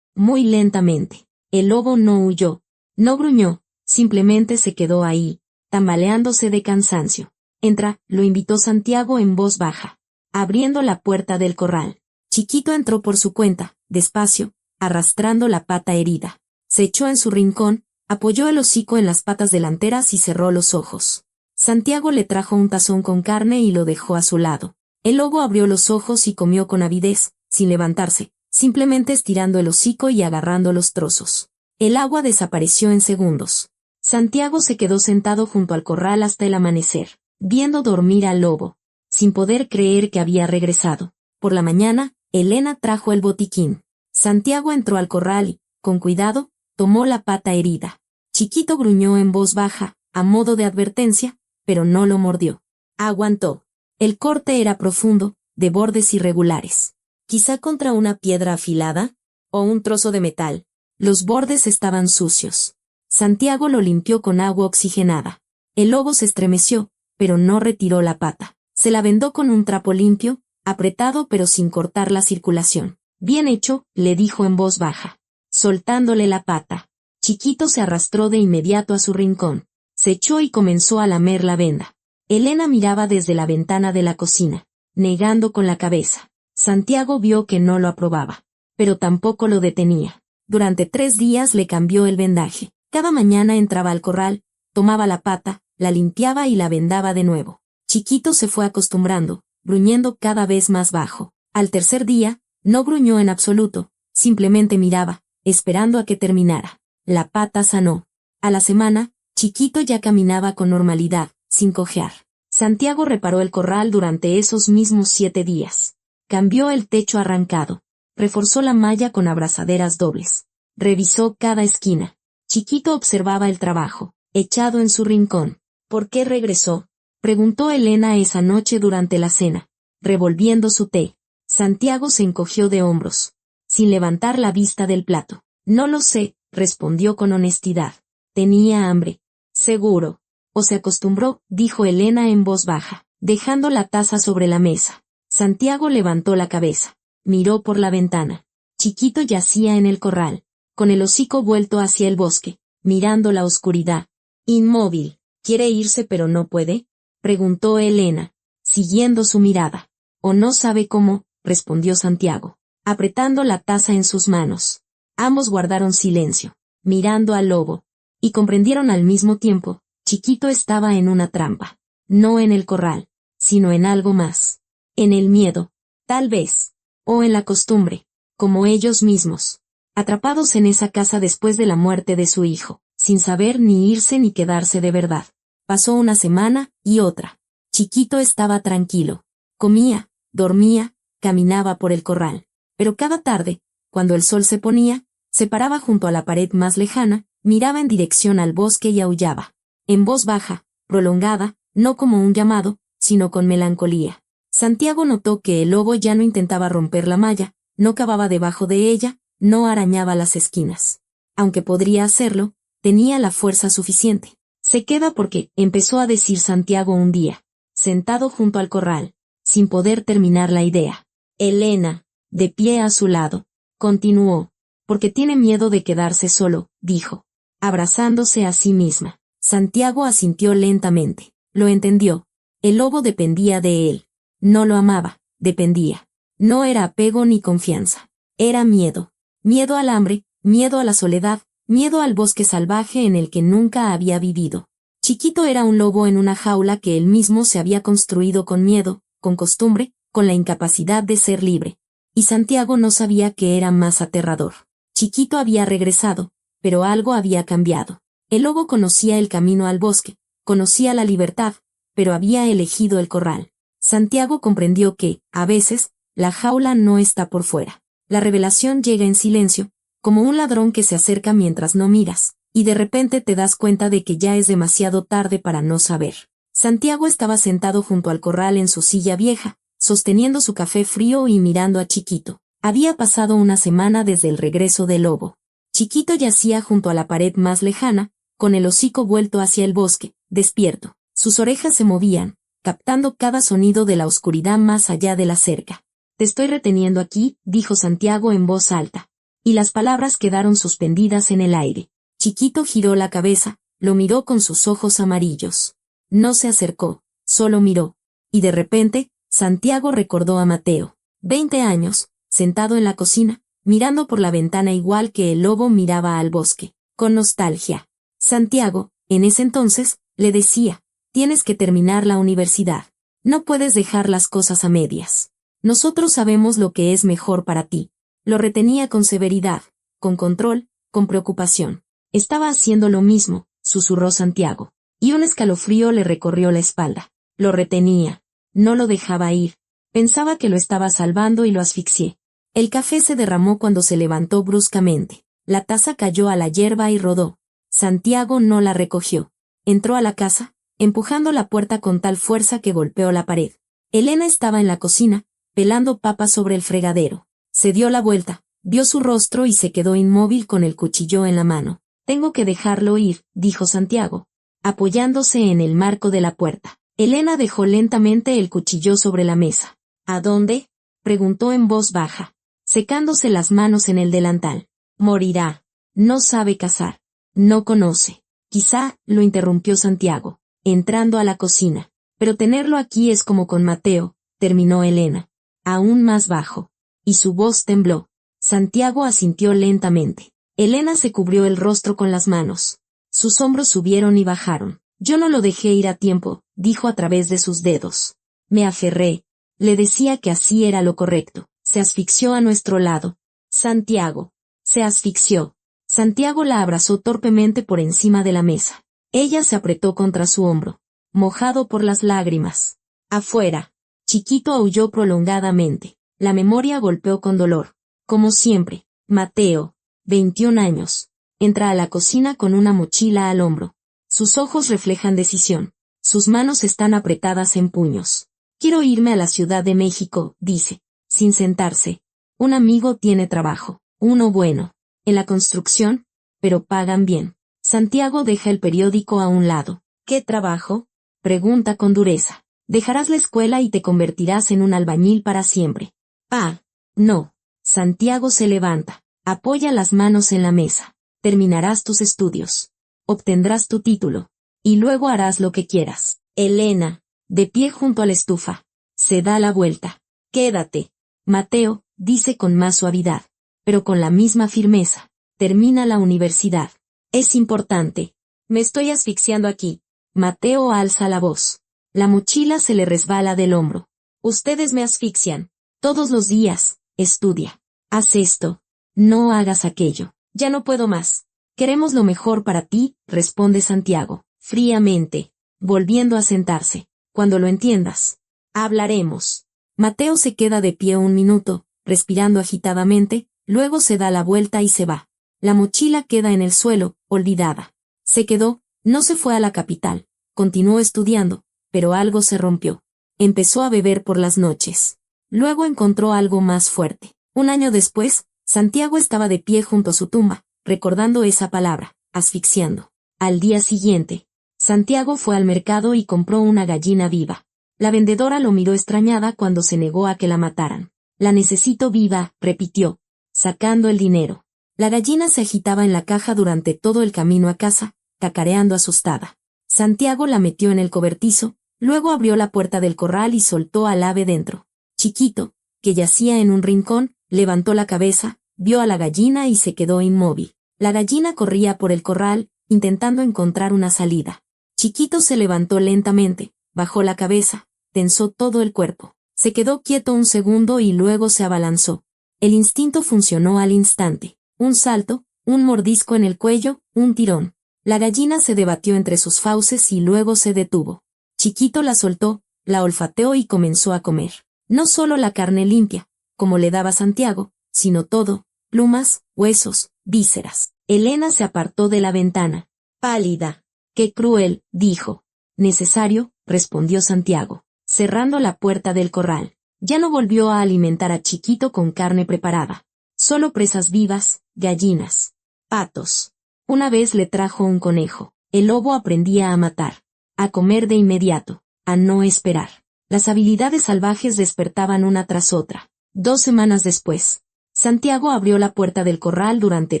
muy lentamente. El lobo no huyó, no gruñó, simplemente se quedó ahí, tambaleándose de cansancio. «Entra», lo invitó Santiago en voz baja, abriendo la puerta del corral. Chiquito entró por su cuenta, despacio, arrastrando la pata herida. Se echó en su rincón, apoyó el hocico en las patas delanteras y cerró los ojos. Santiago le trajo un tazón con carne y lo dejó a su lado. El lobo abrió los ojos y comió con avidez, sin levantarse, simplemente estirando el hocico y agarrando los trozos. El agua desapareció en segundos. Santiago se quedó sentado junto al corral hasta el amanecer, viendo dormir al lobo, sin poder creer que había regresado. Por la mañana, Elena trajo el botiquín. Santiago entró al corral y, con cuidado, tomó la pata herida. Chiquito gruñó en voz baja, a modo de advertencia, pero no lo mordió. Aguantó. El corte era profundo, de bordes irregulares. Quizá contra una piedra afilada, o un trozo de metal. Los bordes estaban sucios. Santiago lo limpió con agua oxigenada. El lobo se estremeció, pero no retiró la pata. Se la vendó con un trapo limpio, apretado pero sin cortar la circulación. «Bien hecho», le dijo en voz baja, soltándole la pata. Chiquito se arrastró de inmediato a su rincón. Se echó y comenzó a lamer la venda. Elena miraba desde la ventana de la cocina, negando con la cabeza. Santiago vio que no lo aprobaba, pero tampoco lo detenía. Durante 3 días le cambió el vendaje. Cada mañana entraba al corral, tomaba la pata, la limpiaba y la vendaba de nuevo. Chiquito se fue acostumbrando, gruñendo cada vez más bajo. Al tercer día, no gruñó en absoluto, simplemente miraba, esperando a que terminara. La pata sanó. A la semana, Chiquito ya caminaba con normalidad, sin cojear. Santiago reparó el corral durante esos mismos 7 días. Cambió el techo arrancado. Reforzó la malla con abrazaderas dobles. Revisó cada esquina. Chiquito observaba el trabajo, echado en su rincón. «¿Por qué regresó?», preguntó Elena esa noche durante la cena, revolviendo su té. Santiago se encogió de hombros, sin levantar la vista del plato. «No lo sé», respondió con honestidad. «Tenía hambre». «Seguro». «O se acostumbró», dijo Elena en voz baja, dejando la taza sobre la mesa. Santiago levantó la cabeza, miró por la ventana. Chiquito yacía en el corral, con el hocico vuelto hacia el bosque, mirando la oscuridad. Inmóvil. «¿Quiere irse pero no puede?», preguntó Elena, siguiendo su mirada. «¿O no sabe cómo?», respondió Santiago, apretando la taza en sus manos. Ambos guardaron silencio, mirando al lobo, y comprendieron al mismo tiempo, Chiquito estaba en una trampa. No en el corral, sino en algo más. En el miedo, tal vez, o en la costumbre, como ellos mismos. Atrapados en esa casa después de la muerte de su hijo, sin saber ni irse ni quedarse de verdad. Pasó una semana, y otra. Chiquito estaba tranquilo. Comía, dormía, caminaba por el corral. Pero cada tarde, cuando el sol se ponía, se paraba junto a la pared más lejana, miraba en dirección al bosque y aullaba. En voz baja, prolongada, no como un llamado, sino con melancolía. Santiago notó que el lobo ya no intentaba romper la malla, no cavaba debajo de ella, no arañaba las esquinas. Aunque podría hacerlo, tenía la fuerza suficiente. «Se queda porque», empezó a decir Santiago un día, sentado junto al corral, sin poder terminar la idea. Elena, de pie a su lado, continuó, «porque tiene miedo de quedarse solo», dijo, abrazándose a sí misma. Santiago asintió lentamente. Lo entendió. El lobo dependía de él. No lo amaba, dependía. No era apego ni confianza. Era miedo. Miedo al hambre, miedo a la soledad, miedo al bosque salvaje en el que nunca había vivido. Chiquito era un lobo en una jaula que él mismo se había construido con miedo, con costumbre, con la incapacidad de ser libre. Y Santiago no sabía qué era más aterrador. Chiquito había regresado, pero algo había cambiado. El lobo conocía el camino al bosque, conocía la libertad, pero había elegido el corral. Santiago comprendió que, a veces, la jaula no está por fuera. La revelación llega en silencio, como un ladrón que se acerca mientras no miras, y de repente te das cuenta de que ya es demasiado tarde para no saber. Santiago estaba sentado junto al corral en su silla vieja, sosteniendo su café frío y mirando a Chiquito. Había pasado una semana desde el regreso del lobo. Chiquito yacía junto a la pared más lejana, con el hocico vuelto hacia el bosque, despierto. Sus orejas se movían, captando cada sonido de la oscuridad más allá de la cerca. «Te estoy reteniendo aquí», dijo Santiago en voz alta. Y las palabras quedaron suspendidas en el aire. Chiquito giró la cabeza, lo miró con sus ojos amarillos. No se acercó, solo miró. Y de repente, Santiago recordó a Mateo. 20 años, sentado en la cocina, mirando por la ventana igual que el lobo miraba al bosque, con nostalgia. Santiago, en ese entonces, le decía, tienes que terminar la universidad. No puedes dejar las cosas a medias. Nosotros sabemos lo que es mejor para ti. Lo retenía con severidad, con control, con preocupación. Estaba haciendo lo mismo, susurró Santiago. Y un escalofrío le recorrió la espalda. Lo retenía. No lo dejaba ir. Pensaba que lo estaba salvando y lo asfixié. El café se derramó cuando se levantó bruscamente. La taza cayó a la hierba y rodó. Santiago no la recogió. Entró a la casa, empujando la puerta con tal fuerza que golpeó la pared. Elena estaba en la cocina, pelando papas sobre el fregadero. Se dio la vuelta, vio su rostro y se quedó inmóvil con el cuchillo en la mano. Tengo que dejarlo ir, dijo Santiago, apoyándose en el marco de la puerta. Elena dejó lentamente el cuchillo sobre la mesa. ¿A dónde?, preguntó en voz baja, secándose las manos en el delantal. Morirá. No sabe cazar. No conoce. Quizá, lo interrumpió Santiago, entrando a la cocina. Pero tenerlo aquí es como con Mateo, terminó Elena. Aún más bajo. Y su voz tembló. Santiago asintió lentamente. Elena se cubrió el rostro con las manos. Sus hombros subieron y bajaron. Yo no lo dejé ir a tiempo, dijo a través de sus dedos. Me aferré. Le decía que así era lo correcto. Se asfixió a nuestro lado. Santiago. Se asfixió. Santiago la abrazó torpemente por encima de la mesa. Ella se apretó contra su hombro, mojado por las lágrimas. Afuera. Chiquito aulló prolongadamente. La memoria golpeó con dolor. Como siempre, Mateo, 21 años, entra a la cocina con una mochila al hombro. Sus ojos reflejan decisión. Sus manos están apretadas en puños. Quiero irme a la Ciudad de México, dice, sin sentarse. Un amigo tiene trabajo, uno bueno, en la construcción, pero pagan bien. Santiago deja el periódico a un lado. ¿Qué trabajo?, pregunta con dureza. Dejarás la escuela y te convertirás en un albañil para siempre. Ah, no. Santiago se levanta, apoya las manos en la mesa. Terminarás tus estudios. Obtendrás tu título. Y luego harás lo que quieras. Elena, de pie junto a la estufa, se da la vuelta. Quédate. Mateo, dice con más suavidad, pero con la misma firmeza. Termina la universidad. Es importante. Me estoy asfixiando aquí. Mateo alza la voz. La mochila se le resbala del hombro. Ustedes me asfixian. Todos los días. Estudia. Haz esto. No hagas aquello. Ya no puedo más. Queremos lo mejor para ti, responde Santiago, fríamente, volviendo a sentarse. Cuando lo entiendas, hablaremos. Mateo se queda de pie un minuto, respirando agitadamente, luego se da la vuelta y se va. La mochila queda en el suelo, olvidada. Se quedó, no se fue a la capital, continuó estudiando, pero algo se rompió. Empezó a beber por las noches. Luego encontró algo más fuerte. Un año después, Santiago estaba de pie junto a su tumba, recordando esa palabra, asfixiando. Al día siguiente, Santiago fue al mercado y compró una gallina viva. La vendedora lo miró extrañada cuando se negó a que la mataran. La necesito viva, repitió, sacando el dinero. La gallina se agitaba en la caja durante todo el camino a casa, cacareando asustada. Santiago la metió en el cobertizo, luego abrió la puerta del corral y soltó al ave dentro. Chiquito, que yacía en un rincón, levantó la cabeza, vio a la gallina y se quedó inmóvil. La gallina corría por el corral, intentando encontrar una salida. Chiquito se levantó lentamente, bajó la cabeza, tensó todo el cuerpo. Se quedó quieto un segundo y luego se abalanzó. El instinto funcionó al instante. Un salto, un mordisco en el cuello, un tirón. La gallina se debatió entre sus fauces y luego se detuvo. Chiquito la soltó, la olfateó y comenzó a comer. No solo la carne limpia, como le daba Santiago, sino todo, plumas, huesos, vísceras. Elena se apartó de la ventana. Pálida. ¡Qué cruel!, dijo. Necesario, respondió Santiago, cerrando la puerta del corral. Ya no volvió a alimentar a Chiquito con carne preparada. Solo presas vivas, gallinas, patos. Una vez le trajo un conejo. El lobo aprendía a matar, a comer de inmediato, a no esperar. Las habilidades salvajes despertaban una tras otra. 2 semanas después, Santiago abrió la puerta del corral durante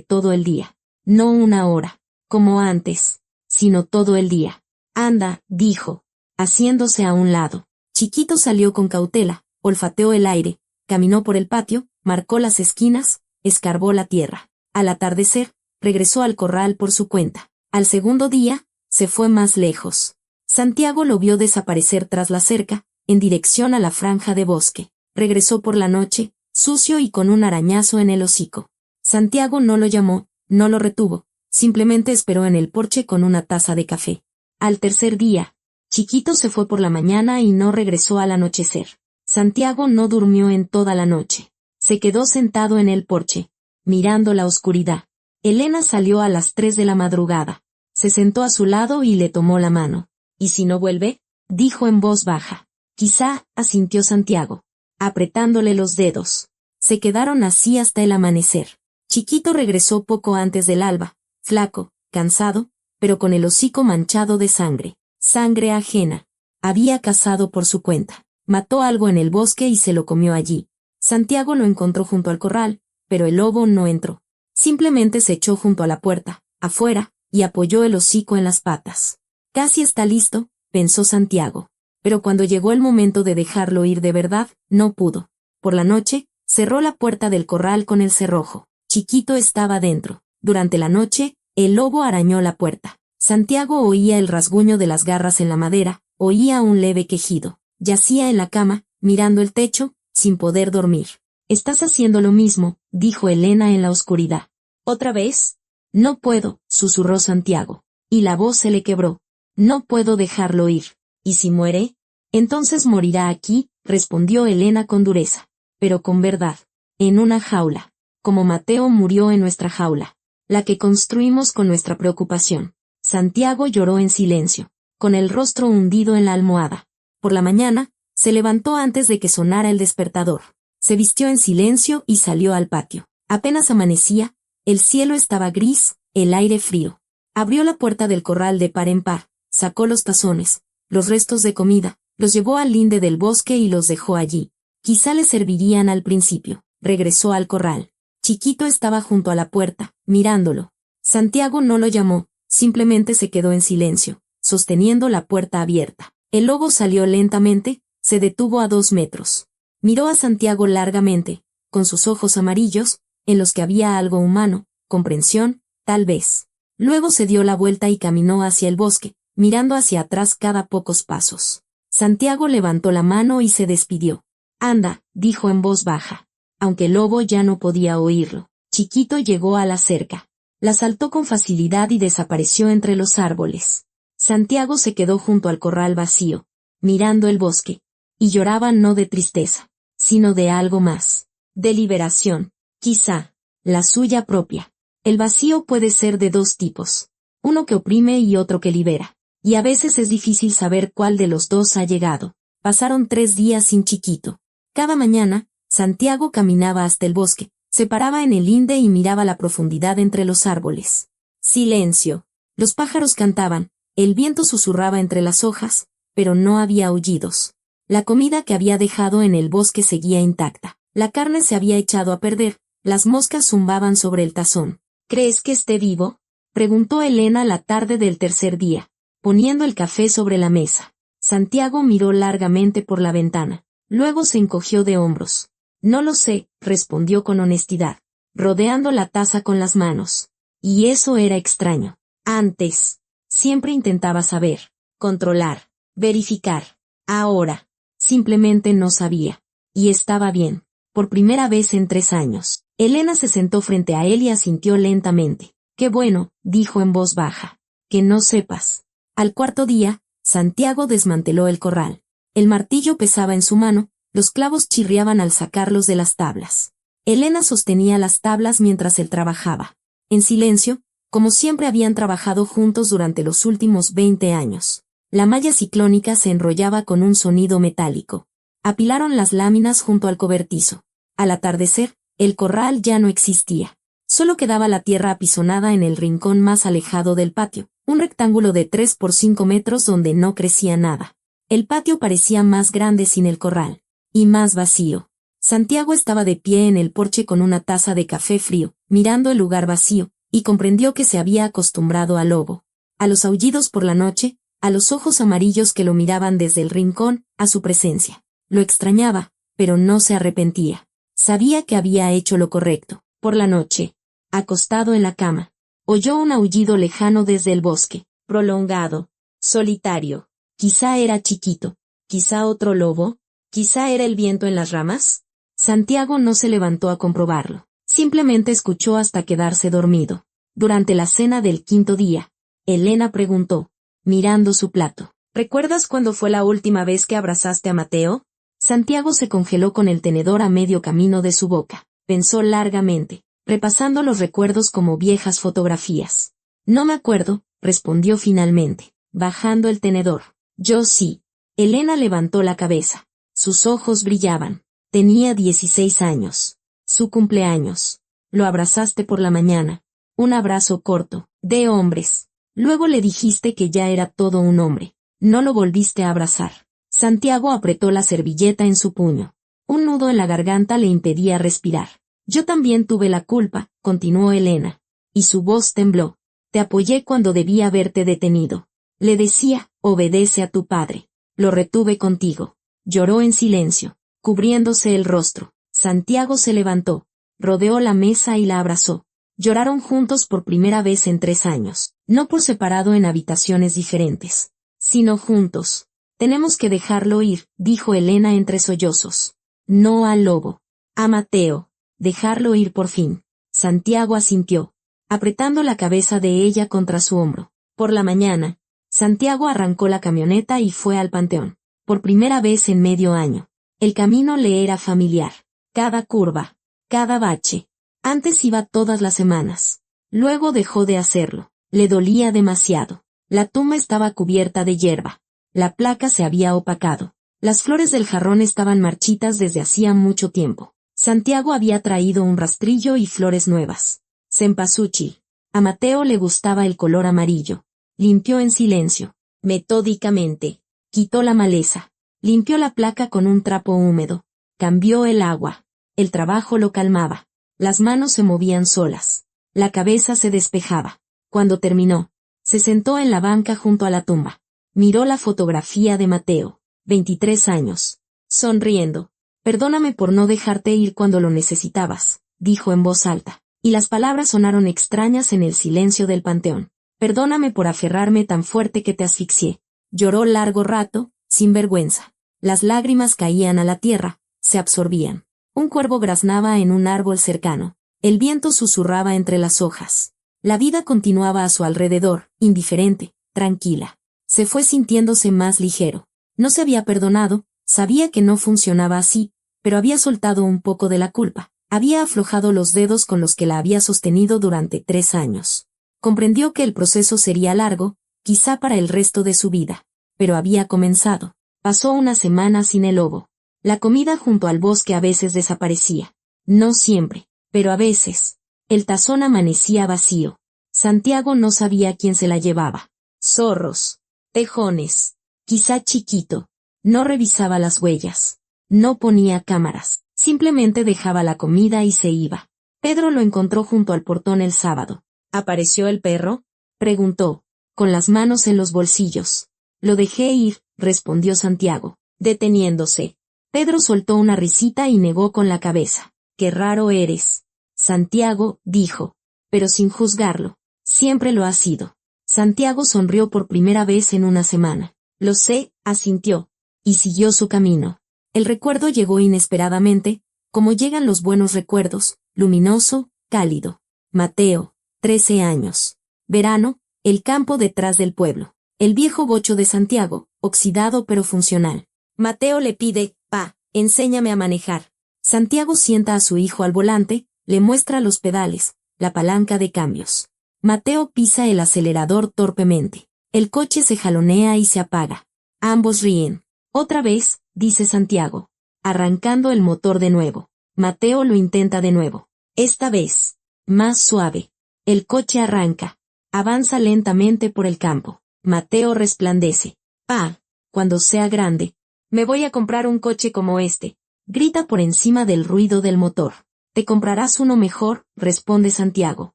todo el día. No 1 hora, como antes, sino todo el día. Anda, dijo, haciéndose a un lado. Chiquito salió con cautela, olfateó el aire, caminó por el patio, marcó las esquinas, escarbó la tierra. Al atardecer, regresó al corral por su cuenta. Al segundo día, se fue más lejos. Santiago lo vio desaparecer tras la cerca, en dirección a la franja de bosque. Regresó por la noche, sucio y con un arañazo en el hocico. Santiago no lo llamó, no lo retuvo, simplemente esperó en el porche con una taza de café. Al tercer día, Chiquito se fue por la mañana y no regresó al anochecer. Santiago no durmió en toda la noche. Se quedó sentado en el porche, mirando la oscuridad. Elena salió a las 3 de la madrugada. Se sentó a su lado y le tomó la mano. ¿Y si no vuelve?, dijo en voz baja. Quizá, asintió Santiago, apretándole los dedos. Se quedaron así hasta el amanecer. Chiquito regresó poco antes del alba, flaco, cansado, pero con el hocico manchado de sangre. Sangre ajena. Había cazado por su cuenta. Mató algo en el bosque y se lo comió allí. Santiago lo encontró junto al corral, pero el lobo no entró. Simplemente se echó junto a la puerta, afuera, y apoyó el hocico en las patas. Casi está listo, pensó Santiago. Pero cuando llegó el momento de dejarlo ir de verdad, no pudo. Por la noche, cerró la puerta del corral con el cerrojo. Chiquito estaba dentro. Durante la noche, el lobo arañó la puerta. Santiago oía el rasguño de las garras en la madera, oía un leve quejido. Yacía en la cama, mirando el techo, sin poder dormir. «Estás haciendo lo mismo», dijo Elena en la oscuridad. «¿Otra vez?» «No puedo», susurró Santiago. Y la voz se le quebró. «No puedo dejarlo ir. ¿Y si muere?» «Entonces morirá aquí», respondió Elena con dureza. «Pero con verdad. En una jaula. Como Mateo murió en nuestra jaula. La que construimos con nuestra preocupación». Santiago lloró en silencio, con el rostro hundido en la almohada. Por la mañana, se levantó antes de que sonara el despertador. Se vistió en silencio y salió al patio. Apenas amanecía, el cielo estaba gris, el aire frío. Abrió la puerta del corral de par en par, sacó los tazones, los restos de comida, los llevó al linde del bosque y los dejó allí. Quizá le servirían al principio. Regresó al corral. Chiquito estaba junto a la puerta, mirándolo. Santiago no lo llamó, simplemente se quedó en silencio, sosteniendo la puerta abierta. El lobo salió lentamente, se detuvo a 2 metros. Miró a Santiago largamente, con sus ojos amarillos, en los que había algo humano, comprensión, tal vez. Luego se dio la vuelta y caminó hacia el bosque, mirando hacia atrás cada pocos pasos. Santiago levantó la mano y se despidió. «Anda», dijo en voz baja. Aunque el lobo ya no podía oírlo. Chiquito llegó a la cerca. La saltó con facilidad y desapareció entre los árboles. Santiago se quedó junto al corral vacío, mirando el bosque, y lloraba no de tristeza, sino de algo más, de liberación, quizá, la suya propia. El vacío puede ser de 2 tipos, uno que oprime y otro que libera, y a veces es difícil saber cuál de los 2 ha llegado. Pasaron 3 días sin Chiquito. Cada mañana, Santiago caminaba hasta el bosque, se paraba en el linde y miraba la profundidad entre los árboles. Silencio. Los pájaros cantaban, el viento susurraba entre las hojas, pero no había aullidos. La comida que había dejado en el bosque seguía intacta. La carne se había echado a perder, las moscas zumbaban sobre el tazón. «¿Crees que esté vivo?», preguntó Elena la tarde del tercer día, poniendo el café sobre la mesa. Santiago miró largamente por la ventana. Luego se encogió de hombros. «No lo sé», respondió con honestidad, rodeando la taza con las manos. Y eso era extraño. Antes, siempre intentaba saber, controlar, verificar. Ahora, simplemente no sabía. Y estaba bien. Por primera vez en 3 años. Elena se sentó frente a él y asintió lentamente. «Qué bueno», dijo en voz baja. «Que no sepas». Al cuarto día, Santiago desmanteló el corral. El martillo pesaba en su mano, los clavos chirriaban al sacarlos de las tablas. Elena sostenía las tablas mientras él trabajaba. En silencio, como siempre habían trabajado juntos durante los últimos 20 años. La malla ciclónica se enrollaba con un sonido metálico. Apilaron las láminas junto al cobertizo. Al atardecer, el corral ya no existía. Solo quedaba la tierra apisonada en el rincón más alejado del patio, un rectángulo de 3 por 5 metros donde no crecía nada. El patio parecía más grande sin el corral, y más vacío. Santiago estaba de pie en el porche con una taza de café frío, mirando el lugar vacío, y comprendió que se había acostumbrado al lobo, a los aullidos por la noche, a los ojos amarillos que lo miraban desde el rincón, a su presencia. Lo extrañaba, pero no se arrepentía. Sabía que había hecho lo correcto. Por la noche, acostado en la cama, oyó un aullido lejano desde el bosque, prolongado, solitario. Quizá era chiquito, quizá otro lobo, quizá era el viento en las ramas. Santiago no se levantó a comprobarlo. Simplemente escuchó hasta quedarse dormido. Durante la cena del quinto día, Elena preguntó, mirando su plato, ¿recuerdas cuándo fue la última vez que abrazaste a Mateo? Santiago se congeló con el tenedor a medio camino de su boca. Pensó largamente, repasando los recuerdos como viejas fotografías. No me acuerdo, respondió finalmente, bajando el tenedor. Yo sí. Elena levantó la cabeza. Sus ojos brillaban. Tenía 16 años. Su cumpleaños. Lo abrazaste por la mañana. Un abrazo corto, de hombres. Luego le dijiste que ya era todo un hombre. No lo volviste a abrazar. Santiago apretó la servilleta en su puño. Un nudo en la garganta le impedía respirar. Yo también tuve la culpa, continuó Elena. Y su voz tembló. Te apoyé cuando debía haberte detenido. Le decía, obedece a tu padre. Lo retuve contigo. Lloró en silencio, cubriéndose el rostro. Santiago se levantó, rodeó la mesa y la abrazó. Lloraron juntos por primera vez en 3 años, no por separado en habitaciones diferentes, sino juntos. Tenemos que dejarlo ir, dijo Elena entre sollozos. No al lobo. A Mateo. Dejarlo ir por fin. Santiago asintió, apretando la cabeza de ella contra su hombro. Por la mañana, Santiago arrancó la camioneta y fue al panteón. Por primera vez en medio año. El camino le era familiar. Cada curva, cada bache. Antes iba todas las semanas. Luego dejó de hacerlo. Le dolía demasiado. La tumba estaba cubierta de hierba. La placa se había opacado. Las flores del jarrón estaban marchitas desde hacía mucho tiempo. Santiago había traído un rastrillo y flores nuevas. Cempasúchil. A Mateo le gustaba el color amarillo. Limpió en silencio, metódicamente. Quitó la maleza. Limpió la placa con un trapo húmedo. Cambió el agua. El trabajo lo calmaba. Las manos se movían solas. La cabeza se despejaba. Cuando terminó, se sentó en la banca junto a la tumba. Miró la fotografía de Mateo, 23 años. Sonriendo. Perdóname por no dejarte ir cuando lo necesitabas, dijo en voz alta. Y las palabras sonaron extrañas en el silencio del panteón. Perdóname por aferrarme tan fuerte que te asfixié. Lloró largo rato, sin vergüenza. Las lágrimas caían a la tierra, se absorbían. Un cuervo graznaba en un árbol cercano. El viento susurraba entre las hojas. La vida continuaba a su alrededor, indiferente, tranquila. Se fue sintiéndose más ligero. No se había perdonado, sabía que no funcionaba así, pero había soltado un poco de la culpa. Había aflojado los dedos con los que la había sostenido durante 3 años. Comprendió que el proceso sería largo, quizá para el resto de su vida. Pero había comenzado. Pasó una semana sin el lobo. La comida junto al bosque a veces desaparecía. No siempre, pero a veces. El tazón amanecía vacío. Santiago no sabía quién se la llevaba. Zorros. Tejones. Quizá chiquito. No revisaba las huellas. No ponía cámaras. Simplemente dejaba la comida y se iba. Pedro lo encontró junto al portón el sábado. ¿Apareció el perro?, preguntó, con las manos en los bolsillos. Lo dejé ir, respondió Santiago, deteniéndose. Pedro soltó una risita y negó con la cabeza. Qué raro eres. Santiago, dijo, pero sin juzgarlo. Siempre lo ha sido. Santiago sonrió por primera vez en una semana. Lo sé, asintió, y siguió su camino. El recuerdo llegó inesperadamente, como llegan los buenos recuerdos, luminoso, cálido. Mateo, 13 años. Verano, el campo detrás del pueblo. El viejo bocho de Santiago, oxidado pero funcional. Mateo le pide, «Pa, enséñame a manejar». Santiago sienta a su hijo al volante, le muestra los pedales, la palanca de cambios. Mateo pisa el acelerador torpemente. El coche se jalonea y se apaga. Ambos ríen. «Otra vez», dice Santiago, arrancando el motor de nuevo. Mateo lo intenta de nuevo. Esta vez, más suave. El coche arranca. Avanza lentamente por el campo. Mateo resplandece. «Pa, cuando sea grande, me voy a comprar un coche como este», grita por encima del ruido del motor. «Te comprarás uno mejor», responde Santiago,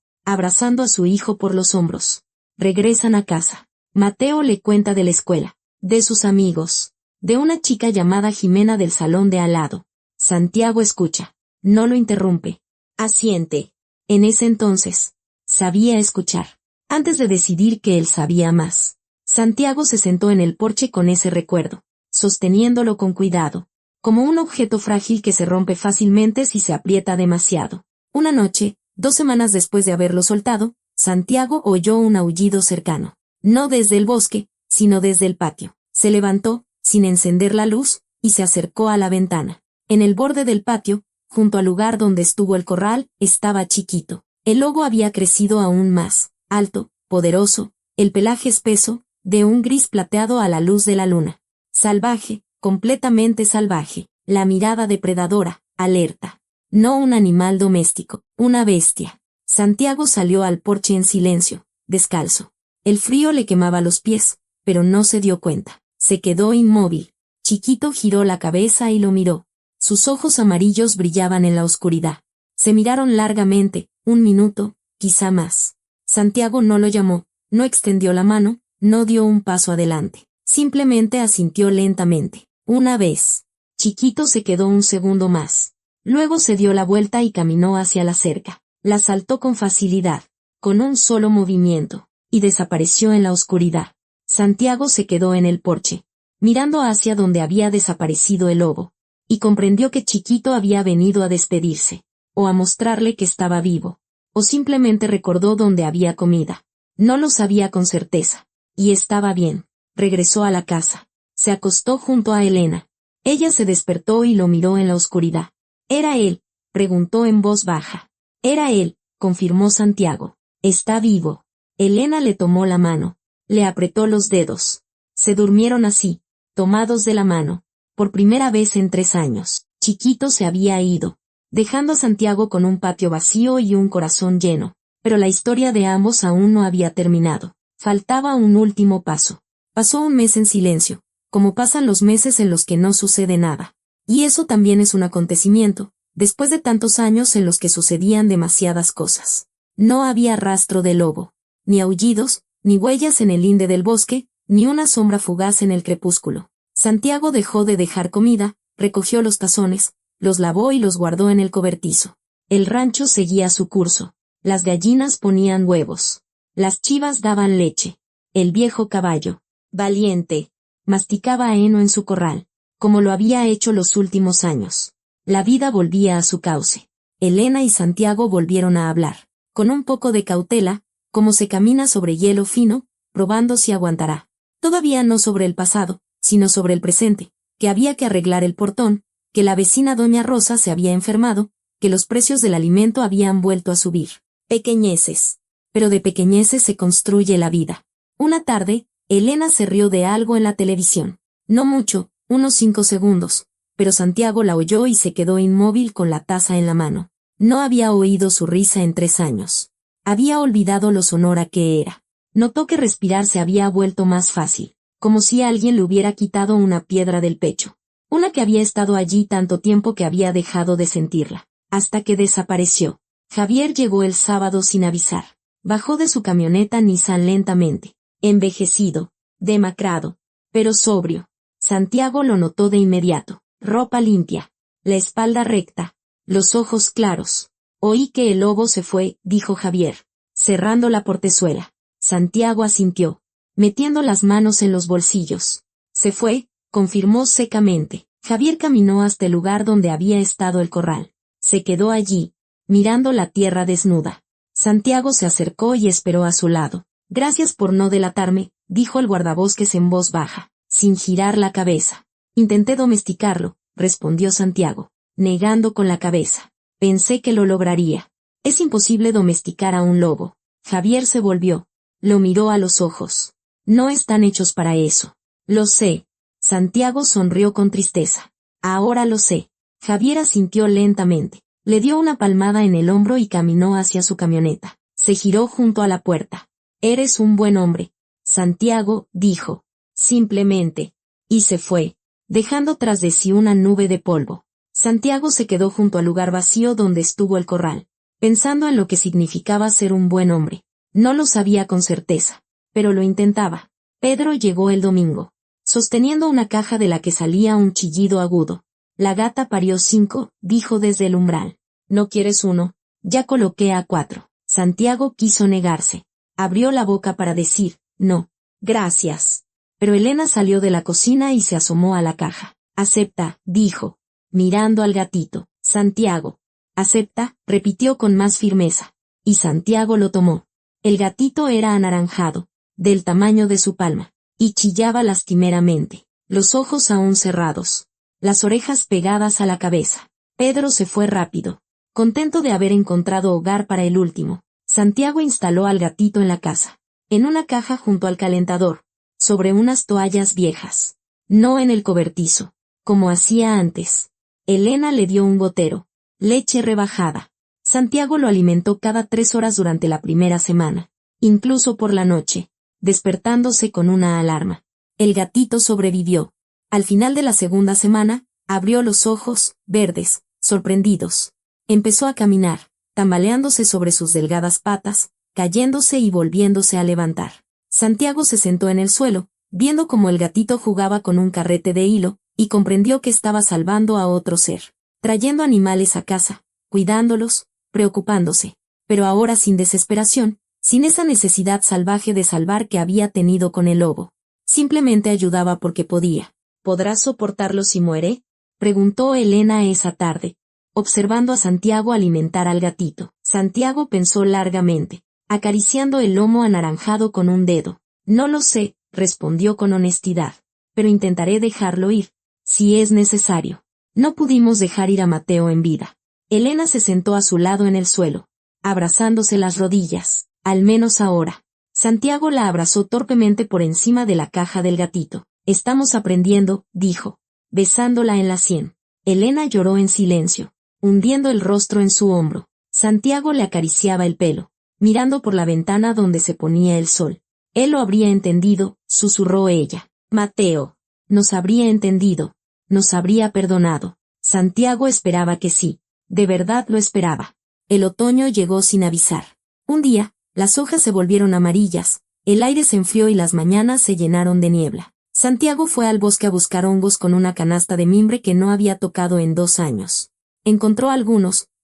abrazando a su hijo por los hombros. Regresan a casa. Mateo le cuenta de la escuela, de sus amigos, de una chica llamada Jimena del salón de al lado. Santiago escucha. No lo interrumpe. Asiente. En ese entonces, sabía escuchar. Antes de decidir que él sabía más, Santiago se sentó en el porche con ese recuerdo, sosteniéndolo con cuidado, como un objeto frágil que se rompe fácilmente si se aprieta demasiado. Una noche, 2 semanas después de haberlo soltado, Santiago oyó un aullido cercano. No desde el bosque, sino desde el patio. Se levantó, sin encender la luz, y se acercó a la ventana. En el borde del patio, junto al lugar donde estuvo el corral, estaba Chiquito. El lobo había crecido aún más, alto, poderoso, el pelaje espeso, de un gris plateado a la luz de la luna. Salvaje, completamente salvaje, la mirada depredadora, alerta. No un animal doméstico, una bestia. Santiago salió al porche en silencio, descalzo. El frío le quemaba los pies, pero no se dio cuenta. Se quedó inmóvil. Chiquito giró la cabeza y lo miró. Sus ojos amarillos brillaban en la oscuridad. Se miraron largamente, 1 minuto, quizá más. Santiago no lo llamó, no extendió la mano, no dio un paso adelante. Simplemente asintió lentamente. Una vez. Chiquito se quedó 1 segundo más. Luego se dio la vuelta y caminó hacia la cerca. La saltó con facilidad, con un solo movimiento, y desapareció en la oscuridad. Santiago se quedó en el porche, mirando hacia donde había desaparecido el lobo, y comprendió que Chiquito había venido a despedirse, o a mostrarle que estaba vivo, o simplemente recordó dónde había comida. No lo sabía con certeza, y estaba bien. Regresó a la casa. Se acostó junto a Elena. Ella se despertó y lo miró en la oscuridad. «¿Era él?», preguntó en voz baja. «Era él», confirmó Santiago. «Está vivo». Elena le tomó la mano. Le apretó los dedos. Se durmieron así, tomados de la mano. Por primera vez en 3 años. Chiquito se había ido, dejando a Santiago con un patio vacío y un corazón lleno. Pero la historia de ambos aún no había terminado. Faltaba un último paso. Pasó 1 mes en silencio, como pasan los meses en los que no sucede nada. Y eso también es un acontecimiento, después de tantos años en los que sucedían demasiadas cosas. No había rastro de lobo, ni aullidos, ni huellas en el linde del bosque, ni una sombra fugaz en el crepúsculo. Santiago dejó de dejar comida, recogió los tazones, los lavó y los guardó en el cobertizo. El rancho seguía su curso. Las gallinas ponían huevos. Las chivas daban leche. El viejo caballo, valiente, masticaba heno en su corral, como lo había hecho los últimos años. La vida volvía a su cauce. Elena y Santiago volvieron a hablar, con un poco de cautela, como se camina sobre hielo fino, probando si aguantará. Todavía no sobre el pasado, sino sobre el presente, que había que arreglar el portón, que la vecina doña Rosa se había enfermado, que los precios del alimento habían vuelto a subir. Pequeñeces. Pero de pequeñeces se construye la vida. Una tarde, Elena se rió de algo en la televisión. No mucho, unos 5 segundos, pero Santiago la oyó y se quedó inmóvil con la taza en la mano. No había oído su risa en 3 años. Había olvidado lo sonora que era. Notó que respirar se había vuelto más fácil, como si alguien le hubiera quitado una piedra del pecho. Una que había estado allí tanto tiempo que había dejado de sentirla, hasta que desapareció. Javier llegó el sábado sin avisar. Bajó de su camioneta Nissan lentamente, envejecido, demacrado, pero sobrio. Santiago lo notó de inmediato. Ropa limpia, la espalda recta, los ojos claros. «Oí que el lobo se fue», dijo Javier, cerrando la portezuela. Santiago asintió, metiendo las manos en los bolsillos. «Se fue», confirmó secamente. Javier caminó hasta el lugar donde había estado el corral. Se quedó allí, mirando la tierra desnuda. Santiago se acercó y esperó a su lado. «Gracias por no delatarme», dijo el guardabosques en voz baja, sin girar la cabeza. Intenté domesticarlo, respondió Santiago, negando con la cabeza. Pensé que lo lograría. Es imposible domesticar a un lobo. Javier se volvió. Lo miró a los ojos. No están hechos para eso. Lo sé. Santiago sonrió con tristeza. Ahora lo sé. Javier asintió lentamente. Le dio una palmada en el hombro y caminó hacia su camioneta. Se giró junto a la puerta. Eres un buen hombre, Santiago, dijo. Simplemente. Y se fue, dejando tras de sí una nube de polvo. Santiago se quedó junto al lugar vacío donde estuvo el corral, pensando en lo que significaba ser un buen hombre. No lo sabía con certeza, pero lo intentaba. Pedro llegó el domingo, sosteniendo una caja de la que salía un chillido agudo. La gata parió 5, dijo desde el umbral. ¿No quieres uno? Ya coloqué a 4. Santiago quiso negarse. Abrió la boca para decir, no, gracias. Pero Elena salió de la cocina y se asomó a la caja. Acepta, dijo, mirando al gatito. Santiago. Acepta, repitió con más firmeza. Y Santiago lo tomó. El gatito era anaranjado, del tamaño de su palma, y chillaba lastimeramente, los ojos aún cerrados, las orejas pegadas a la cabeza. Pedro se fue rápido, contento de haber encontrado hogar para el último. Santiago instaló al gatito en la casa, en una caja junto al calentador, sobre unas toallas viejas, no en el cobertizo, como hacía antes. Elena le dio un gotero, leche rebajada. Santiago lo alimentó cada 3 horas durante la primera semana, incluso por la noche, despertándose con una alarma. El gatito sobrevivió. Al final de la segunda semana, abrió los ojos, verdes, sorprendidos. Empezó a caminar, tambaleándose sobre sus delgadas patas, cayéndose y volviéndose a levantar. Santiago se sentó en el suelo, viendo cómo el gatito jugaba con un carrete de hilo, y comprendió que estaba salvando a otro ser, trayendo animales a casa, cuidándolos, preocupándose, pero ahora sin desesperación, sin esa necesidad salvaje de salvar que había tenido con el lobo. Simplemente ayudaba porque podía. ¿Podrás soportarlo si muere?, preguntó Elena esa tarde, observando a Santiago alimentar al gatito. Santiago pensó largamente, acariciando el lomo anaranjado con un dedo. No lo sé, respondió con honestidad, pero intentaré dejarlo ir, si es necesario. No pudimos dejar ir a Mateo en vida. Elena se sentó a su lado en el suelo, abrazándose las rodillas, al menos ahora. Santiago la abrazó torpemente por encima de la caja del gatito. Estamos aprendiendo, dijo, besándola en la sien. Elena lloró en silencio, hundiendo el rostro en su hombro. Santiago le acariciaba el pelo, mirando por la ventana donde se ponía el sol. Él lo habría entendido, susurró ella. Mateo. Nos habría entendido. Nos habría perdonado. Santiago esperaba que sí. De verdad lo esperaba. El otoño llegó sin avisar. Un día, las hojas se volvieron amarillas, el aire se enfrió y las mañanas se llenaron de niebla. Santiago fue al bosque a buscar hongos con una canasta de mimbre que no había tocado en 2 años. Encontró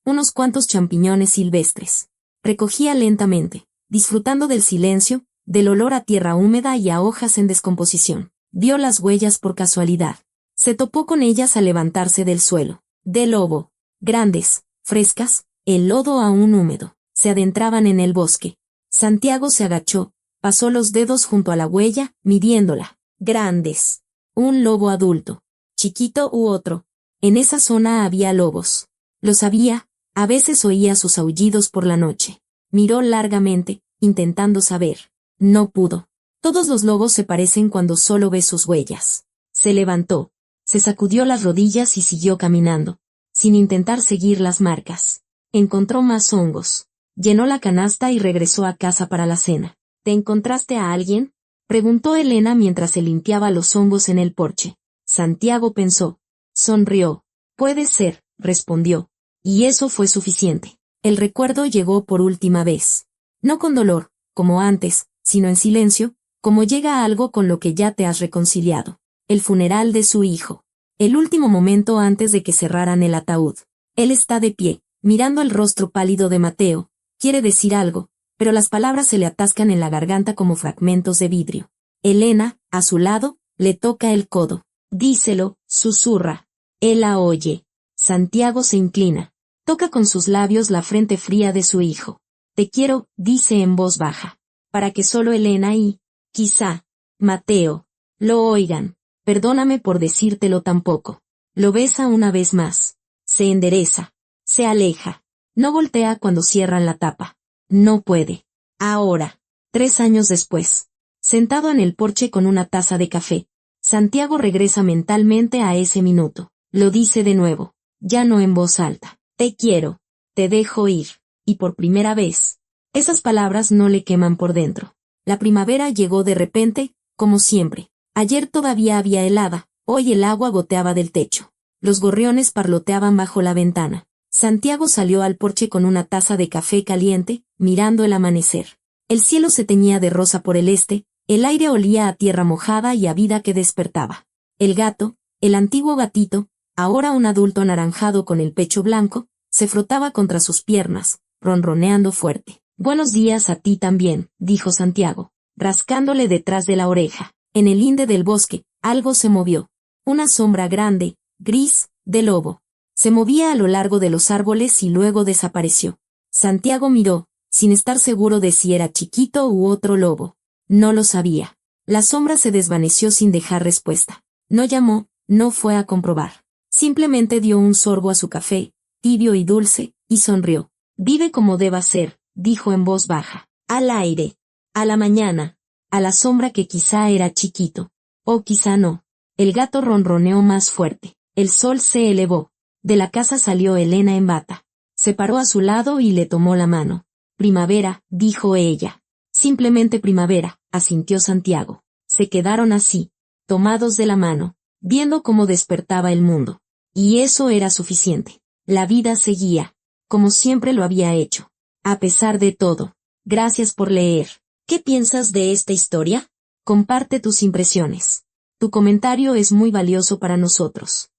unos cuantos champiñones silvestres. Recogía lentamente, disfrutando del silencio, del olor a tierra húmeda y a hojas en descomposición. Vio las huellas por casualidad. Se topó con ellas al levantarse del suelo. De lobo. Grandes, frescas, el lodo aún húmedo. Se adentraban en el bosque. Santiago se agachó, pasó los dedos junto a la huella, midiéndola. Grandes. Un lobo adulto. Chiquito u otro. En esa zona había lobos. Lo sabía, a veces oía sus aullidos por la noche. Miró largamente, intentando saber. No pudo. Todos los lobos se parecen cuando solo ves sus huellas. Se levantó, se sacudió las rodillas y siguió caminando, sin intentar seguir las marcas. Encontró más hongos. Llenó la canasta y regresó a casa para la cena. ¿Te encontraste a alguien?, preguntó Elena mientras se limpiaba los hongos en el porche. Santiago pensó. Sonrió. Puede ser, respondió. Y eso fue suficiente. El recuerdo llegó por última vez. No con dolor, como antes, sino en silencio, como llega algo con lo que ya te has reconciliado. El funeral de su hijo. El último momento antes de que cerraran el ataúd. Él está de pie, mirando el rostro pálido de Mateo. Quiere decir algo, pero las palabras se le atascan en la garganta como fragmentos de vidrio. Elena, a su lado, le toca el codo. Díselo, susurra. Él la oye. Santiago se inclina. Toca con sus labios la frente fría de su hijo. Te quiero, dice en voz baja. Para que solo Elena y, quizá, Mateo, lo oigan. Perdóname por decírtelo tampoco. Lo besa una vez más. Se endereza. Se aleja. No voltea cuando cierran la tapa. No puede. Ahora, 3 años después, sentado en el porche con una taza de café, Santiago regresa mentalmente a ese minuto. Lo dice de nuevo, ya no en voz alta. Te quiero. Te dejo ir. Y por primera vez, esas palabras no le queman por dentro. La primavera llegó de repente, como siempre. Ayer todavía había helada, hoy el agua goteaba del techo. Los gorriones parloteaban bajo la ventana. Santiago salió al porche con una taza de café caliente, mirando el amanecer. El cielo se teñía de rosa por el este, el aire olía a tierra mojada y a vida que despertaba. El gato, el antiguo gatito, ahora un adulto anaranjado con el pecho blanco, se frotaba contra sus piernas, ronroneando fuerte. Buenos días a ti también, dijo Santiago, rascándole detrás de la oreja. En el linde del bosque, algo se movió. Una sombra grande, gris, de lobo. Se movía a lo largo de los árboles y luego desapareció. Santiago miró, sin estar seguro de si era Chiquito u otro lobo. No lo sabía. La sombra se desvaneció sin dejar respuesta. No llamó, no fue a comprobar. Simplemente dio un sorbo a su café, tibio y dulce, y sonrió. Vive como deba ser, dijo en voz baja. Al aire. A la mañana. A la sombra que quizá era Chiquito. O quizá no. El gato ronroneó más fuerte. El sol se elevó. De la casa salió Elena en bata. Se paró a su lado y le tomó la mano. Primavera, dijo ella. Simplemente primavera, asintió Santiago. Se quedaron así, tomados de la mano, viendo cómo despertaba el mundo. Y eso era suficiente. La vida seguía, como siempre lo había hecho. A pesar de todo. Gracias por leer. ¿Qué piensas de esta historia? Comparte tus impresiones. Tu comentario es muy valioso para nosotros.